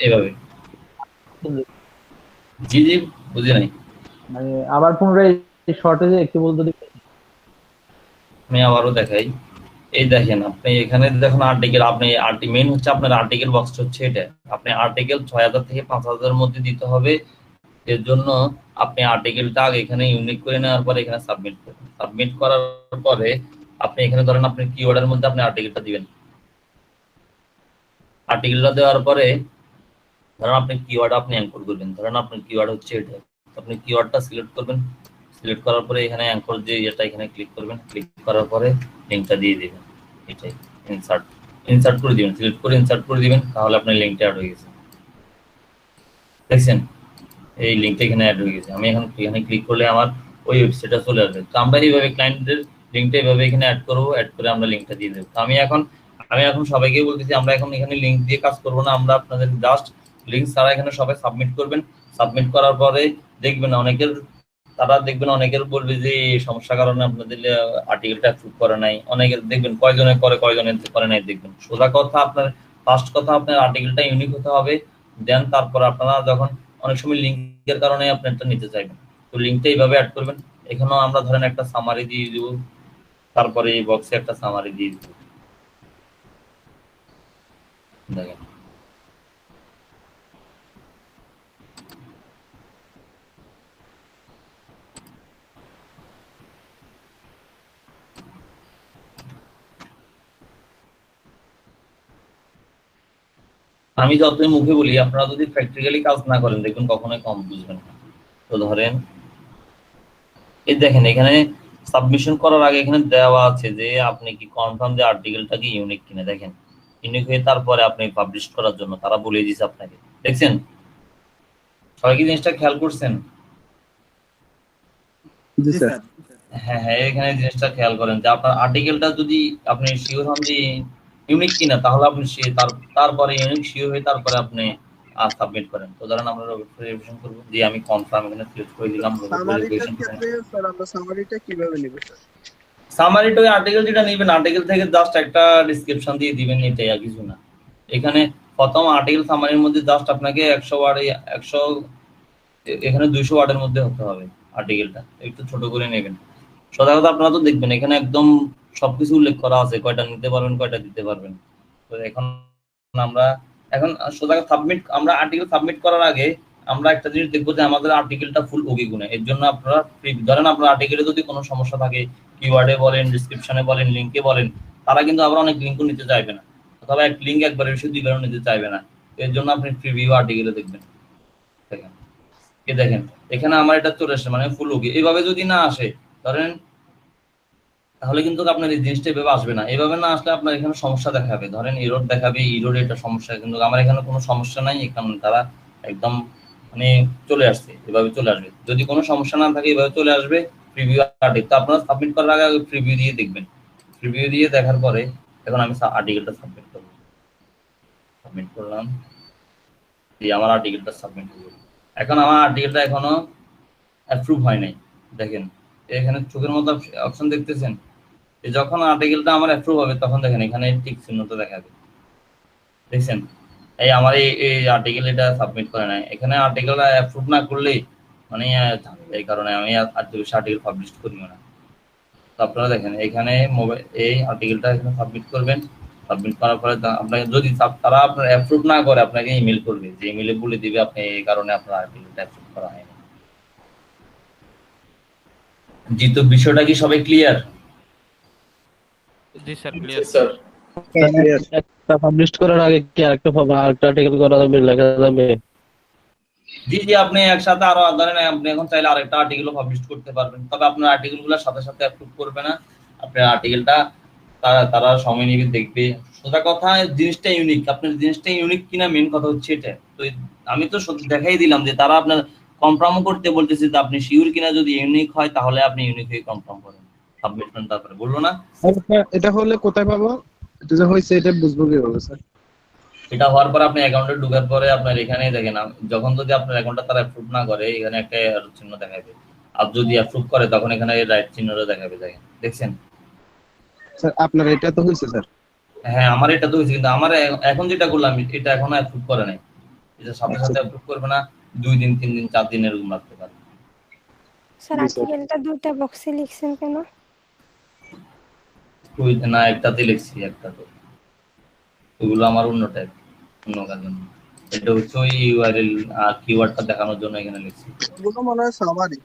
এইভাবে জি জি বুঝি নাই, মানে আবার পুনরায় শর্টেজে একটু বলতে দিবেন। আমি আবারও দেখাই। এই দেখেন আপনি এখানে দেখুন আর্টিকেল, আপনি মেইন হচ্ছে আপনার আর্টিকেল বক্সটা হচ্ছে এটা। আপনি আর্টিকেল 6000 থেকে 5000 এর মধ্যে দিতে হবে। এর জন্য আপনি আর্টিকেলটা আগে এখানে ইউনিক করে নেওয়ার পরে এখানে সাবমিট করবেন। সাবমিট করার পরে আপনি এখানে ধরেন আপনি কিওয়ার্ডের মধ্যে আপনি আর্টিকেলটা দিবেন। আর্টিকেলটা দেওয়ার পরে ধরেন আপনি কিওয়ার্ড আপনি অ্যাঙ্কর করবেন। ধরেন আপনার কিওয়ার্ড হচ্ছে এটা, আপনি কিওয়ার্ডটা সিলেক্ট করবেন। সিলেক্ট করার পরে এখানে অ্যাঙ্কর যে এটা এখানে ক্লিক করবেন। ক্লিক করার পরে লিংকটা দিয়ে দিবেন, এটাই ইনসার্ট করে দিবেন। সিলেক্ট করে ইনসার্ট করে দিবেন, তাহলে আপনার লিংকটা অ্যাড হয়ে গেছে, দেখছেন? এই লিংকটা এখানে অ্যাড হয়ে গেছে। আমি এখন এখানে ক্লিক করলে আমার ওই ওয়েবসাইটটা চলে আসবে। তো আমরা এইভাবে ক্লায়েন্টের লিংকটা এইভাবে এখানে অ্যাড করবো, অ্যাড করে আমরা লিংকটা দিয়ে দেবো। তো আমি এখন সবাইকে বলতেছি আমরা এখন এখানে লিংক দিয়ে কাজ করবো না, আমরা আপনাদের জাস্ট লিংক ছাড়া এখানে সবাই সাবমিট করবেন। সাবমিট করার পরে দেখবেন অনেকের বলবে যে এই সমস্যার কারণে আপনাদের আর্টিকেলটা অ্যাপ্রুভ করে নাই। অনেকের দেখবেন কয়জনে করে নাই দেখবেন। সোজা কথা, আপনার ফার্স্ট কথা আপনার আর্টিকেলটা ইউনিক হতে হবে। দেন তারপর আপনারা যখন অনেক সময় লিংকের কারণে আপনি একটা নিতে চাইবেন, তো লিংকটা এইভাবে অ্যাড করবেন। এখানেও আমরা ধরেন একটা সামারি দিয়ে দিব, তারপরে এই বক্সে একটা সামারি দিয়ে দিব, দেখেন। আমি যতই মুখে বলি আপনারা যদি প্র্যাকটিক্যালি কাজ না করেন দেখবেন কখনোই কম বুঝবেন না। তো ধরেন এই দেখেন এখানে সাবমিশন করার আগে এখানে দেওয়া আছে যে আপনি কি কনফার্ম যে আর্টিকেলটা কি ইউনিক কিনা। দেখেন ইউনিক হয়ে তারপরে আপনি পাবলিশ করার জন্য তারা বলে দিয়েছে আপনাকে, দেখছেন? সবাই কি জিনিসটা খেয়াল করছেন? জি স্যার। হ্যাঁ হ্যাঁ, এখানে জিনিসটা খেয়াল করেন যে আপনার আর্টিকেলটা যদি আপনি শিওর হন যে ইউনিক কিনা, তাহলে আপনি তারপরে ইউনিক শিওর হয়ে তারপরে আপনি সাবমিট করেন। তো ধরেন আমরা ভেরিফিকেশন করব যে আমি কনফার্ম এখানে সিলেক্ট করে দিলাম। সামারিটা কিভাবে নেব স্যার? সামারিটা ওই আর্টিকেল যেটা নেবেন, আর্টিকেল থেকে জাস্ট একটা ডেসক্রিপশন দিয়ে দিবেন, এটাই আর কিছু না। এখানে প্রথম আর্টিকেল সামারির মধ্যে জাস্ট আপনাকে 100 ওয়ার্ড, এখানে 200 ওয়ার্ডের মধ্যে হতে হবে। আর্টিকেলটা একটু ছোট করে নেবেন। সোজা কথা আপনারা তো দেখবেন এখানে একদম সবকিছু উল্লেখ করা আছে, কয়টা নিতে পারবেন কয়টা দিতে পারবেন। তো আমরা এখন সোজা সাবমিট, আমরা আর্টিকেল সাবমিট করার আগে আমরা একটা জিনিস দেখবো যে আমাদের আর্টিকেলটা ফুল ওকে কিনা। এর জন্য আপনারা ধরেন আপনার আর্টিকেলে যদি কোনো সমস্যা থাকে, কিওয়ার্ডে বলেন, ডেসক্রিপশনে বলেন, লিঙ্কে বলেন, তারা কিন্তু আবার অনেক লিঙ্কও নিতে চাইবে না, অথবা এক লিঙ্ক একবারে বেশি দুইবারও নিতে চাইবে না। এর জন্য আপনি প্রিভিউ আর্টিকেলে দেখবেন। দেখেন এখানে আমার এটা চলে আসে, মানে ফুল ওকে। এইভাবে যদি না আসে ধরেন, তাহলে কিন্তু আপনার এই জিনিসটা এভাবে আসবে না। এভাবে না আসলে আপনার এখানে সমস্যা দেখাবে, ধরেন এরর দেখাবে, এরর এটা সমস্যা। কিন্তু আমার এখানে কোনো সমস্যা নাই, এখানে তারা একদম মানে চলে আসছে, এভাবে চলে আসবে। যদি কোনো সমস্যা না থাকে এভাবে চলে আসবে প্রিভিউ আর্টিকেল। তো আপনারা সাবমিট করার আগে প্রিভিউ দিয়ে দেখবেন। প্রিভিউ দিয়ে দেখার পরে এখন আমি আর্টিকেলটা সাবমিট করব। সাবমিট করলাম, আমার আর্টিকেলটা সাবমিট হয়ে গেল। এখন আমার আর্টিকেলটা এখনো অ্যাপ্রুভ হয় নাই। দেখেন এখানে চোখের মতো অপশন দেখতেছেন, যখন আর্টিকেলটা আমার অ্যাপ্রুভ হবে তখন দেখেন এখানে টিক চিহ্নটা দেখাবে, দেখছেন? এই আমার এই আর্টিকেল এটা সাবমিট করে নাই। এখানে আর্টিকেলটা অ্যাপ্রুভ না করলেই মানে এই কারণে আমি আর বেশি আর্টিকেল পাবলিশ করিও না। তো আপনারা দেখেন এখানে এই আর্টিকেলটা এখানে সাবমিট করবেন। সাবমিট করার পরে আপনাকে যদি তারা আপনার অ্যাপ্রুভ না করে আপনাকে ইমেল করবে, যে ইমেলে বলে দিবে আপনি এই কারণে আপনার আর্টিকেলটা অ্যাপ্রুভ করা হয়নি। জি, তো বিষয়টা কি সবাই ক্লিয়ার? জি স্যার, ক্লিয়ার। স্যার একটা পাবলিশ করার আগে কি আরেকটা আর্টিকেল করা যাবে, লেখা যাবে? জি জি, আপনি একসাথে আরো ধরেন আপনি এখন চাইলে আরেকটা আর্টিকেলও পাবলিশ করতে পারবেন, তবে আপনার আর্টিকেলগুলোর সাথে সাথে অ্যাপ্রুভ করবে না। আপনার আর্টিকেলটা তারা সময় নিয়ে দেখবে। সোজা কথা জিনিসটা ইউনিক, আপনার জিনিসটা ইউনিক কিনা মেন কথা হচ্ছে এটা। তো আমি তো দেখাই দিলাম যে তারা আপনার কনফার্ম করতে বলতেছে যে আপনি শিওর কিনা, যদি ইউনিক হয় তাহলে আপনি ইউনিক হয়ে কনফার্ম করেন, সাবমিট করেন। তারপরে বললো না এটা হলে কোথায় পাবো? এটা যে হয়েছে এটা বুঝবো কিভাবে স্যার? এটা হওয়ার পর আপনি অ্যাকাউন্টে ঢোকার পরে আপনার এখানে দেখেন, যখন যদি আপনার অ্যাকাউন্টটা তারা অ্যাপ্রুভ না করে এখানে একটা এরর চিহ্ন দেখাবে, আর যদি অ্যাপ্রুভ করে তখন এখানে রাইট চিহ্নটা দেখাবে। দেখছেন স্যার আপনার এটা তো হয়েছে স্যার? হ্যাঁ, আমার এটা তো হয়েছে, কিন্তু আমার এখন যেটা করলাম এটা এখনো অ্যাপ্রুভ করে নাই। এটা সাথে সাথে অ্যাপ্রুভ করবে না, 2 দিন 3 দিন 4 দিন এরকম লাগতে পারে। স্যার আর্টিকেলটা দুটো বক্সে লিখছেন কেন? না, একটাতে লিখছি, একটা তো ওগুলো আমার অন্য টাইপ, অন্য কাজের। এটা হচ্ছে ওই ইউআরএল আর কিওয়ার্ডটা দেখানোর জন্য এখানে লিখছি। এগুলো মনে হয় সামারি।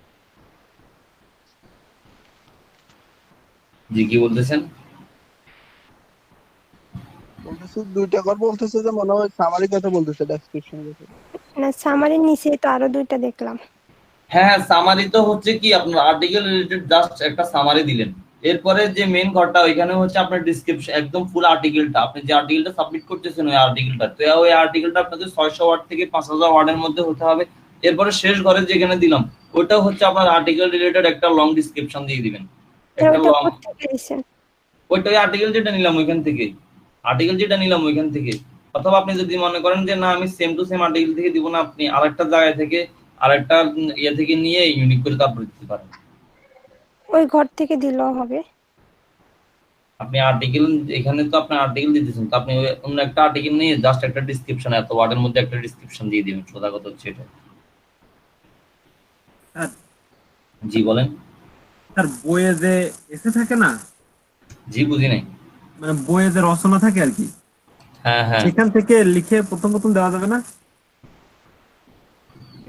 জি, কি বলতেছেন? বলতেছে 2টা করে বলতেছে যে মনে হয় সামারি কথা বলতেছে, ডেসক্রিপশন কথা। না, সামারির নিচে তো আরো দুইটা দেখলাম। হ্যাঁ, সামারি তো হচ্ছে কি আপনার আর্টিকেল রিলেটেড জাস্ট একটা সামারি দিলেন, এরপরে যে মেইন ঘরটা ওইখানে হচ্ছে আপনার ডেসক্রিপশন, একদম ফুল আর্টিকেলটা, আপনি যে আর্টিকেলটা সাবমিট করতেছেন ওই আর্টিকেলটা, তো ওই আর্টিকেলটা আপনাদের 600 ওয়ার্ড থেকে 5000 ওয়ার্ডের মধ্যে হতে হবে। এরপরে শেষ ঘরে যেখানে দিলাম ওটা হচ্ছে আপনার আর্টিকেল রিলেটেড একটা লং ডেসক্রিপশন দিয়ে দিবেন, একটা লং। ওইটা আর্টিকেল যেটা নিলাম ওইখান থেকে, অথবা আপনি যদি মনে করেন যে না আমি সেম টু সেম আর্টিকেল থেকে দিব না, আপনি আরেকটা জায়গা থেকে আরেকটা ইয়ে থেকে নিয়ে ইউনিক করে তারপর দিতে পারেন। ওই ঘর থেকে দিলেও হবে। আপনি আর্টিকেল এখানে তো আপনি আর্টিকেল দিতেছেন, তো আপনি অন্য একটা আর্টিকেল নিয়ে জাস্ট একটা ডেসক্রিপশন, এত ওয়ার্ডের মধ্যে একটা ডেসক্রিপশন দিয়ে দিবেন। সোজা কথা হচ্ছে এটা। জি বলেন। স্যার বইয়ে যে এসে থাকে না, জি বুঝি নাই। মানে বইয়ে যে রচনা থাকে আর কি, হ্যাঁ হ্যাঁ, সেখান থেকে লিখে প্রথম প্রথম দেওয়া যাবে না?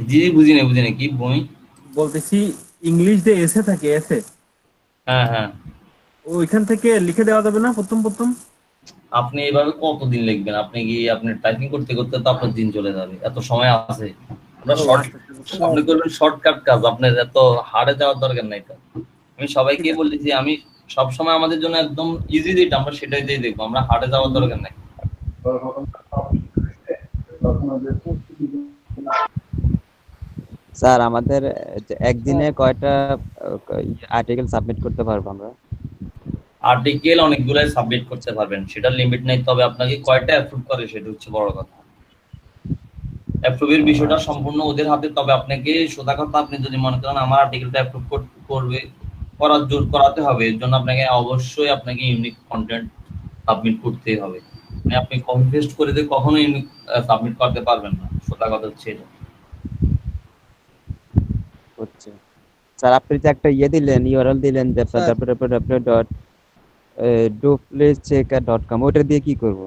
জি বুঝি নাই কি বই বলতেছি, ইংলিশ যে এসে থাকে, এসে হ্যাঁ হ্যাঁ, ওইখান থেকে লিখে দেওয়া যাবে না প্রথম প্রথম? আপনি এইভাবে কতদিন লিখবেন? আপনি কি আপনি টাইপিং করতে করতে তো আপনার দিন চলে যাবে, এত সময় আছে? আমরা আপনি করবেন শর্টকাট কাজ, আপনার এত হার্ডে যাওয়ার দরকার নাই। তো আমি সবাইকে বলতেছি, আমি সব সময় আমাদের জন্য একদম ইজি যেটা আমরা সেটাই দিয়ে দেখবো, আমরা হার্ডে যাওয়ার দরকার নাই। স্যার আমাদের একদিনে কয়টা আর্টিকেল সাবমিট করতে পারবো আমরা? আর্টিকেল অনেকগুলাই সাবমিট করতে পারবেন, সেটা লিমিট নাই, তবে আপনাকে কয়টা অ্যাপ্রুভ করে সেটা হচ্ছে বড় কথা। অ্যাপ্রুভের বিষয়টা সম্পূর্ণ ওদের হাতে, তবে আপনাকে সোজা কথা আপনি যদি মনে করেন আমার আর্টিকেলটা অ্যাপ্রুভ করবে, করার জোর করাতে হবে, এর জন্য আপনাকে অবশ্যই আপনাকে ইউনিক কন্টেন্ট সাবমিট করতেই হবে। মানে আপনি কপি পেস্ট করে দিয়ে কখনো ইউনিক সাবমিট করতে পারবেন না, সোজা কথা হচ্ছে এটা। হচ্ছে স্যার আপনি যে একটা দিলেন, ইউআরএল দিলেন যে www.duplicchecker.com, ওটা দিয়ে কি করব?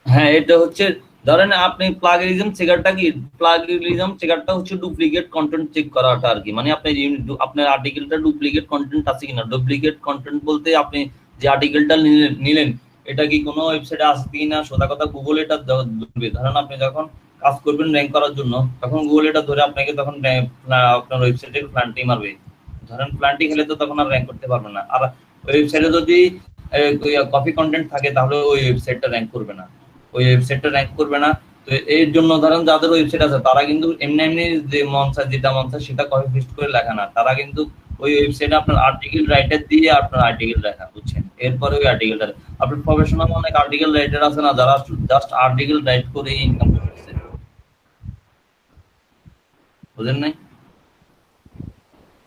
হ্যাঁ, এটা হচ্ছে ধরেন আপনি প্লাগিয়ারিজম চেকারটা কি, প্লাগিয়ারিজম চেকারটা হচ্ছে ডুপ্লিকেট কন্টেন্ট চেক করাটা আর কি। মানে আপনি আপনার আর্টিকেলটা ডুপ্লিকেট কন্টেন্ট আছে কিনা, ডুপ্লিকেট কন্টেন্ট বলতে আপনি যে আর্টিকেলটা নিলেন এটা কি কোনো ওয়েবসাইটে আছে কিনা, সোজা কথা গুগল এটা ধরবে। ধরেন আপনি যখন কাজ করবেন র্যাঙ্ক করার জন্য, তখন গুগল এটা ধরে আপনাকে তখন আপনার ওয়েবসাইটে প্ল্যান্টি মারবে। ধরেন প্ল্যান্টি খেলে তো তখন আর র্যাঙ্ক করতে পারবে না। আর ওয়েবসাইটে যদি কপি কন্টেন্ট থাকে তাহলে ওই ওয়েবসাইটটা র্যাঙ্ক করবে না, ওই ওয়েবসাইটটা র্যাঙ্ক করবে না। তো এর জন্য ধরেন যাদের ওয়েবসাইট আছে তারা কিন্তু এমনি যে মন চায় যেটা মন চায় সেটা কপি পেস্ট করে লেখা না, তারা কিন্তু ওই ওয়েবসাইটে আপনার আর্টিকেল রাইটার দিয়ে আপনার আর্টিকেল লেখা, বুঝছেন? এরপরে ওই আর্টিকেলটা আপনার প্রফেশনাল অনেক আর্টিকেল রাইটার আছে না, যারা জাস্ট আর্টিকেল রাইট করে ইনকাম করতেছে, বুঝেন নাই?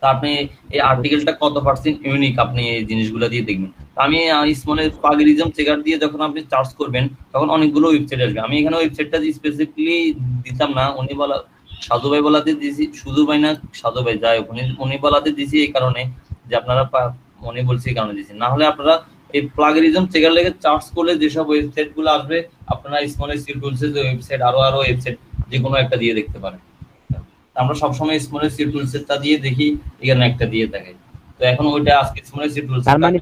তা আপনি এই আর্টিকেলটা কত পার্সেন্ট ইউনিক আপনি এই জিনিসগুলো দিয়ে দেখবেন। আমি ইসমনের প্লাগিয়ারিজম চেকার দিয়ে যখন আপনি চার্জ করবেন তখন অনেকগুলো ওয়েবসাইট আসবে। আমি এখানে ওয়েবসাইটটা স্পেসিফিকলি দিতাম না, উনি বলা সাধু ভাই বলাতে দিয়েছি, শুধু ভাই না সাধু ভাই যাই উনি বলাতে দিয়েছি এই কারণে যে আপনারা উনি বলছি এই কারণে দিয়েছি। না হলে আপনারা এই প্লাগিয়ারিজম চেকার লেগে চার্জ করলে যেসব ওয়েবসাইট গুলো আসবে আপনারা ইসমনের সি টুলসের যে ওয়েবসাইট আরো ওয়েবসাইট যে কোনো একটা দিয়ে দেখতে পারেন। আমরা সবসময় স্মলের সি টুলসেরটা দিয়ে দেখি, এখানে একটা দিয়ে দেখাই। তো এখন ওইটা আজকে স্মলের সি টুলস তার মানে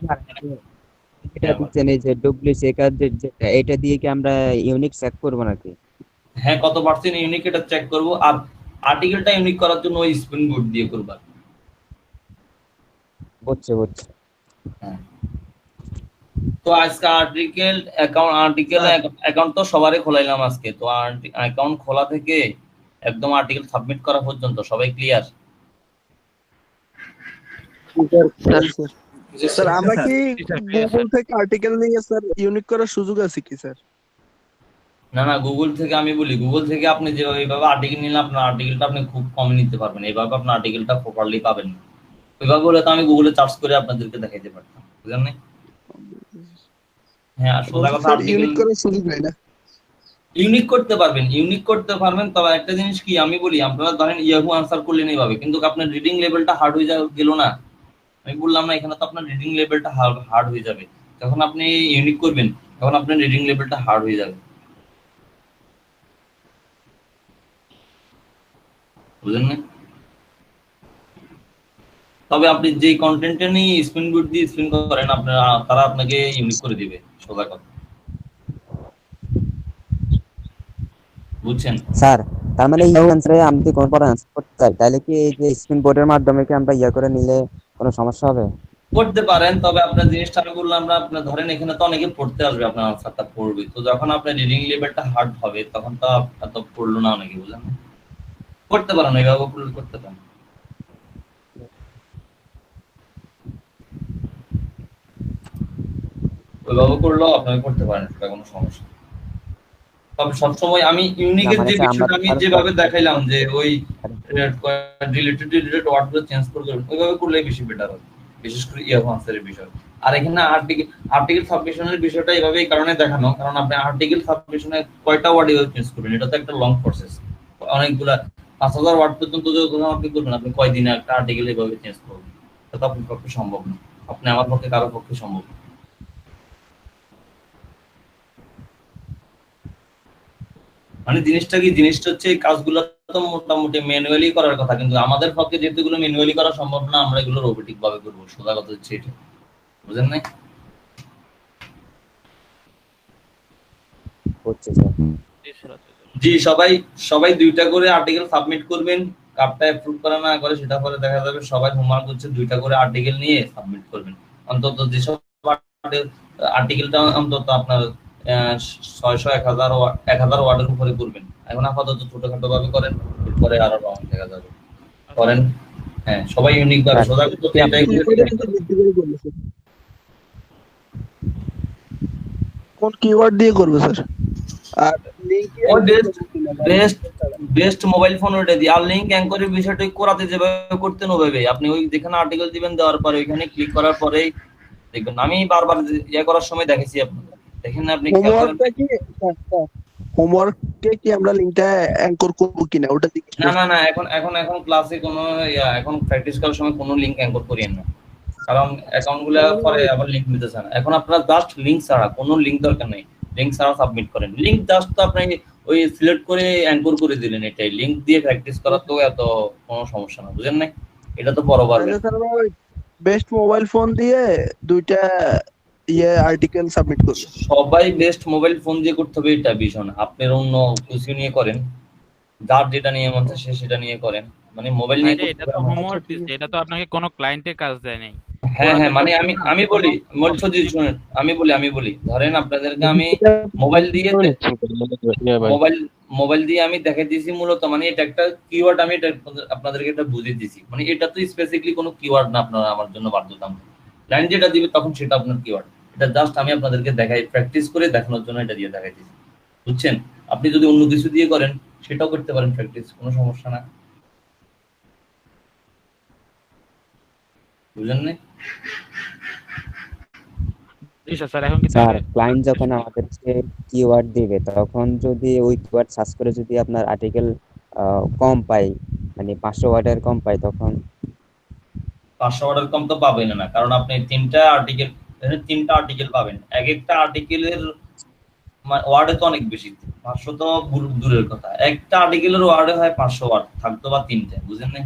এটা দিচ্ছেন এই যে ডুপ্লিকেট যেটা, এটা দিয়ে কি আমরা ইউনিক চেক করব নাকি? হ্যাঁ, কত পার্সেন্ট ইউনিক এটা চেক করব। আর আর্টিকেলটা ইউনিক করার জন্য ওই স্প্রিং বুট দিয়ে করব। বুঝছে। হ্যাঁ, তো আজকে আর্টিকেল অ্যাকাউন্ট তো সবারই খোলাইলাম আজকে। তো অ্যাকাউন্ট খোলা থেকে একদম আর্টিকেল সাবমিট করা পর্যন্ত সবাই ক্লিয়ার? স্যার আমরা কি গুগল থেকে আর্টিকেল নিয়ে স্যার ইউনিক করার সুযোগ আছে কি স্যার? না না, গুগল থেকে আমি বলি, গুগল থেকে আপনি যে এইভাবে আর্টিকেল নিলে আপনার আর্টিকেলটা আপনি খুব কম নিতে পারবেন, এইভাবে আপনার আর্টিকেলটা প্রপারলি পাবেন না। ওইভাবে হলে তো আমি গুগলে সার্চ করে আপনাদেরকে দেখাইতে পারতাম, বুঝলেন না? হ্যাঁ, সোজা কথা ইউনিক করার সুযোগ নাই না। ইউনিক করতে পারবেন, তবে একটা জিনিস কি আমি বলি, আপনারা ধরেন ইয়াহু আনসার করলেন এইভাবে, কিন্তু আপনার রিডিং লেভেলটা হার্ড হয়ে গেল না। আমি বললাম না এখানে তো আপনার রিডিং লেভেলটা হার্ড হয়ে যাবে। যখন আপনি ইউনিক করবেন তখন আপনার রিডিং লেভেলটা হার্ড হয়ে যাবে, বুঝলেন না? তবে আপনি যে কন্টেন্টটা নিয়ে স্পিন বুট দিয়ে স্পিন করেন তারা আপনাকে ইউনিক করে দিবে, সোজা কথা, বুঝছেন? স্যার তার মানে এই আনসারে আমি যদি কোন পরে আনসার করতে চাই তাহলে কি এই যে স্ক্রিন বোর্ডের মাধ্যমে কি আমরা করে নিলে কোনো সমস্যা হবে? করতে পারেন, তবে আপনার জিনিসটা আমি বললাম আপনার ধরেন এখানে তো অনেকে পড়তে আসবে, আপনার আনসারটা পড়বে, তো যখন আপনার রিডিং লেভেলটা হার্ড হবে তখন তো আপনার তো পড়লো না অনেকে, বুঝলেন? করতে পারেন, এইভাবে করতে পারেন। ওইভাবে করলেও আপনাকে করতে পারেন, সেটা কোনো সমস্যা। তবে সবসময় আমি ইউনিকের যে বিষয়টা আমি যেভাবে দেখাইলাম যে ওই রিলেটেড ওয়ার্ডগুলো চেঞ্জ করে ওইভাবে করলে বেশি বেটার হবে, বিশেষ করে ইয়াহু আনসারের বিষয়। আর এখানে আর্টিকেল সাবমিশনের বিষয়টা এইভাবে এই কারণে দেখানো, কারণ আপনি আর্টিকেল সাবমিশনে কয়টা ওয়ার্ড এভাবে চেঞ্জ করবেন, এটা তো একটা লং প্রসেস। অনেকগুলা 5000 ওয়ার্ড পর্যন্ত যখন আপনি করবেন, আপনি কয়দিনে একটা আর্টিকেল এইভাবে চেঞ্জ করবেন? এটা তো আপনার পক্ষে সম্ভব না, আপনি আমার পক্ষে কারো পক্ষে সম্ভব না। মানে জিনিসটা হচ্ছে এই কাজগুলো তো মোটামুটি ম্যানুয়ালি করার কথা, কিন্তু আমাদের পক্ষে যেহেতু এগুলো ম্যানুয়ালি করা সম্ভব না, আমরা এগুলো রোবোটিক ভাবে করবো, সোজা কথা হচ্ছে এটা, বুঝেন নাই? জি, সবাই 2টা করে আর্টিকেল সাবমিট করবেন। কাপটা অ্যাপ্রুভ করা না করে সেটা পরে দেখা যাবে। সবাই হোমওয়ার্ক হচ্ছে 2টা করে আর্টিকেল নিয়ে সাবমিট করবেন। অন্তত যেসব আর্টিকেলটা অন্তত আপনার 600-1000 ওয়ার্ডের উপরে করবেন। এখন আপাতত ছোটখাটো ভাবে করেন, এরপরে আরো রং দেখা যাবে, করেন। হ্যাঁ, সবাই ইউনিক ভাবে সোজা করতে এটাই কোন কিওয়ার্ড দিয়ে করবে স্যার? আর লিংক বেস্ট মোবাইল ফোন ওটা দিয়ে। আর লিংক অ্যাঙ্করের বিষয়টা কোরাতে যেভাবে করতেন ওভাবে আপনি ওই যেখানে আর্টিকেল দিবেন, দেওয়ার পরে ওইখানে ক্লিক করার পরেই দেখবেন। আমি বারবার ইয়ে করার সময় দেখেছি, আপনাদের দেখেন না আপনি হোমওয়ার্কটা কি হোমওয়ার্ক কে কি আমরা লিংকটা অ্যাঙ্কর করব কিনা ওটা দিকে না না না, এখন এখন এখন ক্লাসে কোনো এখন প্র্যাকটিস করার সময় কোনো লিংক অ্যাঙ্কর করিয়েন না, কারণ অ্যাকাউন্ট গুলো পরে আবার লিংক দিতেছে না। এখন আপনারা জাস্ট লিংক ছাড়া, কোনো লিংক দরকার নেই, লিংক ছাড়া সাবমিট করেন। লিংক জাস্ট তো আপনি ওই সিলেক্ট করে অ্যাঙ্কর করে দিলেন, এটাই। লিংক দিয়ে প্র্যাকটিস করা তো এত কোনো সমস্যা না, বুঝেন নাই? এটা তো বড় পারবেন। বেস্ট মোবাইল ফোন দিয়ে দুইটা আর্টিকেল সাবমিট করব। সবাই বেস্ট মোবাইল ফোন দিয়ে করতে হবে এটা বিষয় না, আপনার অন্য কিছু নিয়ে করেন, যার যেটা নিয়ে মন চায় সে সেটা নিয়ে করেন, মানে মোবাইল নিয়ে এটা তো হোমওয়ার্ক দিচ্ছে, এটা তো আপনাকে কোনো ক্লায়েন্টের কাজ দেয় নাই। হ্যাঁ হ্যাঁ, মানে আমি বলি শুনেন, আমি বলি ধরেন আপনাদেরকে আমি মোবাইল দিয়ে মোবাইল দিয়ে আমি দেখাই দিয়েছি মূলত, মানে এটা একটা কিওয়ার্ড, আমি এটা আপনাদেরকে এটা বুঝিয়ে দিয়েছি, মানে এটা তো স্পেসিফিকলি কোনো কিওয়ার্ড না আপনারা আমার জন্য বাধ্যতামূলক। লাইন যেটা দিবে তখন সেটা আপনার কিওয়ার্ড, এটা জাস্ট আমি আপনাদেরকে দেখাই, প্র্যাকটিস করে দেখানোর জন্য এটা দিয়ে দেখাই দিয়েছি, বুঝছেন? আপনি যদি অন্য কিছু দিয়ে করেন সেটাও করতে পারেন প্র্যাকটিস, কোনো সমস্যা না, বুঝলেন না? স্যার ক্লায়েন্ট যখন আমাদেরকে কিওয়ার্ড দিবে তখন যদি ওই কিওয়ার্ড সার্চ করে যদি আপনার আর্টিকেল কম পাই, মানে 500 ওয়ার্ডের কম পাই, তখন 500 ওয়ার্ডের কম তো পাবেন না, কারণ আপনি তিনটা আর্টিকেল পাবেন, এক একটা আর্টিকেলের ওয়ার্ডে তো অনেক বেশি, 500 তো দূরের কথা, একটা আর্টিকেলের ওয়ার্ডে হয় 500 ওয়ার্ড থাকতো বা 3টে, বুঝেন না?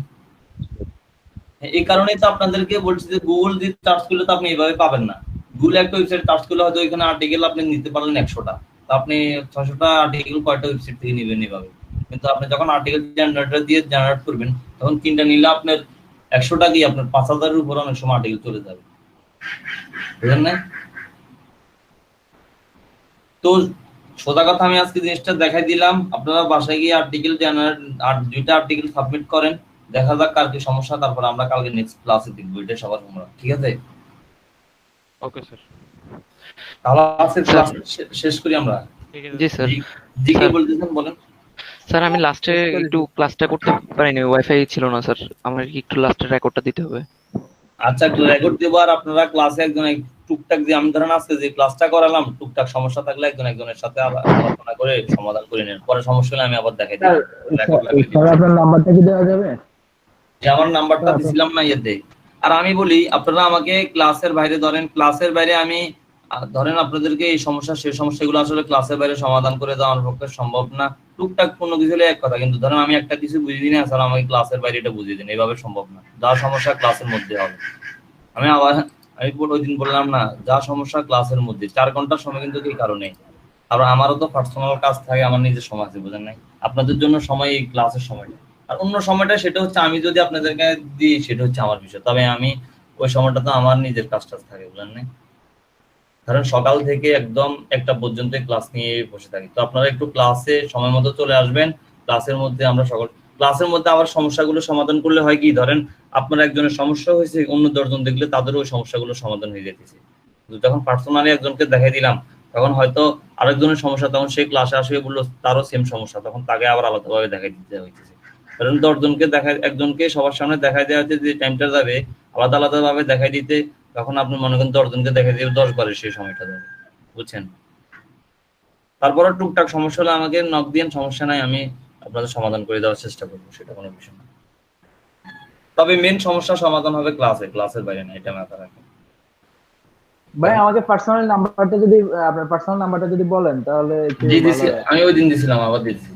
এই কারণেই তো আপনাদেরকে বলছি যে গুগল দিয়ে সার্চ করলে তো আপনি এইভাবে পাবেন না। গুগল একটা ওয়েবসাইট সার্চ করলে হয়তো এখানে আর্টিকেল আপনি নিতে পারলেন 100টা, তো আপনি 600টা আর্টিকেল কয়টা ওয়েবসাইট থেকে নেবেন এইভাবে? কিন্তু আপনি যখন আর্টিকেল জেনারেটর দিয়ে জেনারেট করবেন তখন 3টা নিলে আপনার 100টা দিয়ে আপনার 5000-এর উপর অনেক সময় আর্টিকেল চলে যাবে, বুঝলেন না? তো সোজা কথা, আমি আজকে জিনিসটা দেখাই দিলাম, আপনারা বাসায় গিয়ে আর্টিকেল জেনারেট আর 2টা আর্টিকেল সাবমিট করেন, দেখা যাক কার কি সমস্যা, তারপর আমরা কালকে নেক্সট ক্লাসে দেখবো, এটা সবার হোমওয়ার্ক, ঠিক আছে? ওকে স্যার, তাহলে আজকে ক্লাস শেষ করি আমরা। জি স্যার। জি কি বলতেছেন বলেন। স্যার আমি লাস্টে একটু ক্লাসটা করতে পারিনি, ওয়াইফাই ছিল না স্যার, আমার কি একটু লাস্টের রেকর্ডটা দিতে হবে? আচ্ছা, রেকর্ড দেবো, আর আপনারা ক্লাসে একজন টুকটাক যে আমি ধরেন আজকে যে ক্লাসটা করালাম, টুকটাক সমস্যা থাকলে একজনের সাথে আলোচনা করে সমাধান করে নেন, পরে সমস্যা হলে আমি আবার দেখাই দিই। আপনার নাম্বারটা কি দেওয়া যাবে? আমার নাম্বারটা দিছিলাম না ইয়েতে। আর আমি বলি, আপনারা আমাকে ক্লাসের বাইরে ধরেন, ক্লাসের বাইরে আমি ধরেন আপনাদেরকে এই সমস্যা সেই সমস্যাগুলো আসলে ক্লাসের বাইরে সমাধান করে দেওয়া আমার পক্ষে সম্ভব না। টুকটাক কোনো কিছু হলে এক কথা, কিন্তু ধরেন আমি একটা কিছু বুঝিয়ে দিই না স্যার, আমাকে ক্লাসের বাইরে এটা বুঝিয়ে দিন, এইভাবে সম্ভব না। যা সমস্যা ক্লাসের মধ্যে হবে। আমি ওই দিন বললাম না, যা সমস্যা ক্লাসের মধ্যে। 4 ঘন্টার সময় কিন্তু এই কারণে, আর আমারও তো পার্সোনাল কাজ থাকে, আমার নিজের সময় আছে, বুঝেন নাই? আপনাদের জন্য সময় এই ক্লাসের সময়টা, আর অন্য সময়টা সেটা হচ্ছে আমি যদি আপনাদেরকে দিই সেটা হচ্ছে আমার বিষয়, তবে আমি ওই সময়টা তো আমার নিজের কাজটা থাকে, বুঝলেন না? ধরেন সকাল থেকে একদম 1টা পর্যন্ত ক্লাস নিয়ে বসে থাকি, তো আপনারা একটু ক্লাসে সময় মতো চলে আসবেন। ক্লাসের মধ্যে আমরা ক্লাসের মধ্যে আবার সমস্যাগুলো সমাধান করলে হয় কি, ধরেন আপনার একজনের সমস্যা হয়েছে, অন্য 10 জন দেখলে তাদেরও ওই সমস্যাগুলো সমাধান হয়ে যেতেছে। যখন পার্সোনালি একজনকে দেখাই দিলাম তখন হয়তো আরেকজনের সমস্যা, তখন সে ক্লাসে আসে বললো তারও সেম সমস্যা, তখন তাকে আবার আলাদাভাবে দেখাই দিতে হইতেছে। ধরেন 10 জনকে একজনকে সবার সামনে দেখাই দেওয়া হচ্ছে, যে টাইমটা যাবে আলাদা আলাদা ভাবে দেখাই দিতে, তখন আপনি মনে করেন 10 জনকে দেখাই দিয়ে 10 বারে সেই সময়টা যাবে, বুঝছেন? তারপরে টুকটাক সমস্যা হলে আমাকে নক দিন, সমস্যা নাই, আমি আপনাদের সমাধান করে দেওয়ার চেষ্টা করবো, সেটা কোনো বিষয় না। তবে মেন সমস্যা সমাধান হবে ক্লাসের বাইরে না, এটা মাথায় রাখবেন। ভাই আমাকে পার্সোনাল নাম্বারটা যদি, আপনার পার্সোনাল নাম্বারটা যদি বলেন তাহলে জি দিছি, আমি ওই দিন দিছিলাম, আবার দিচ্ছি।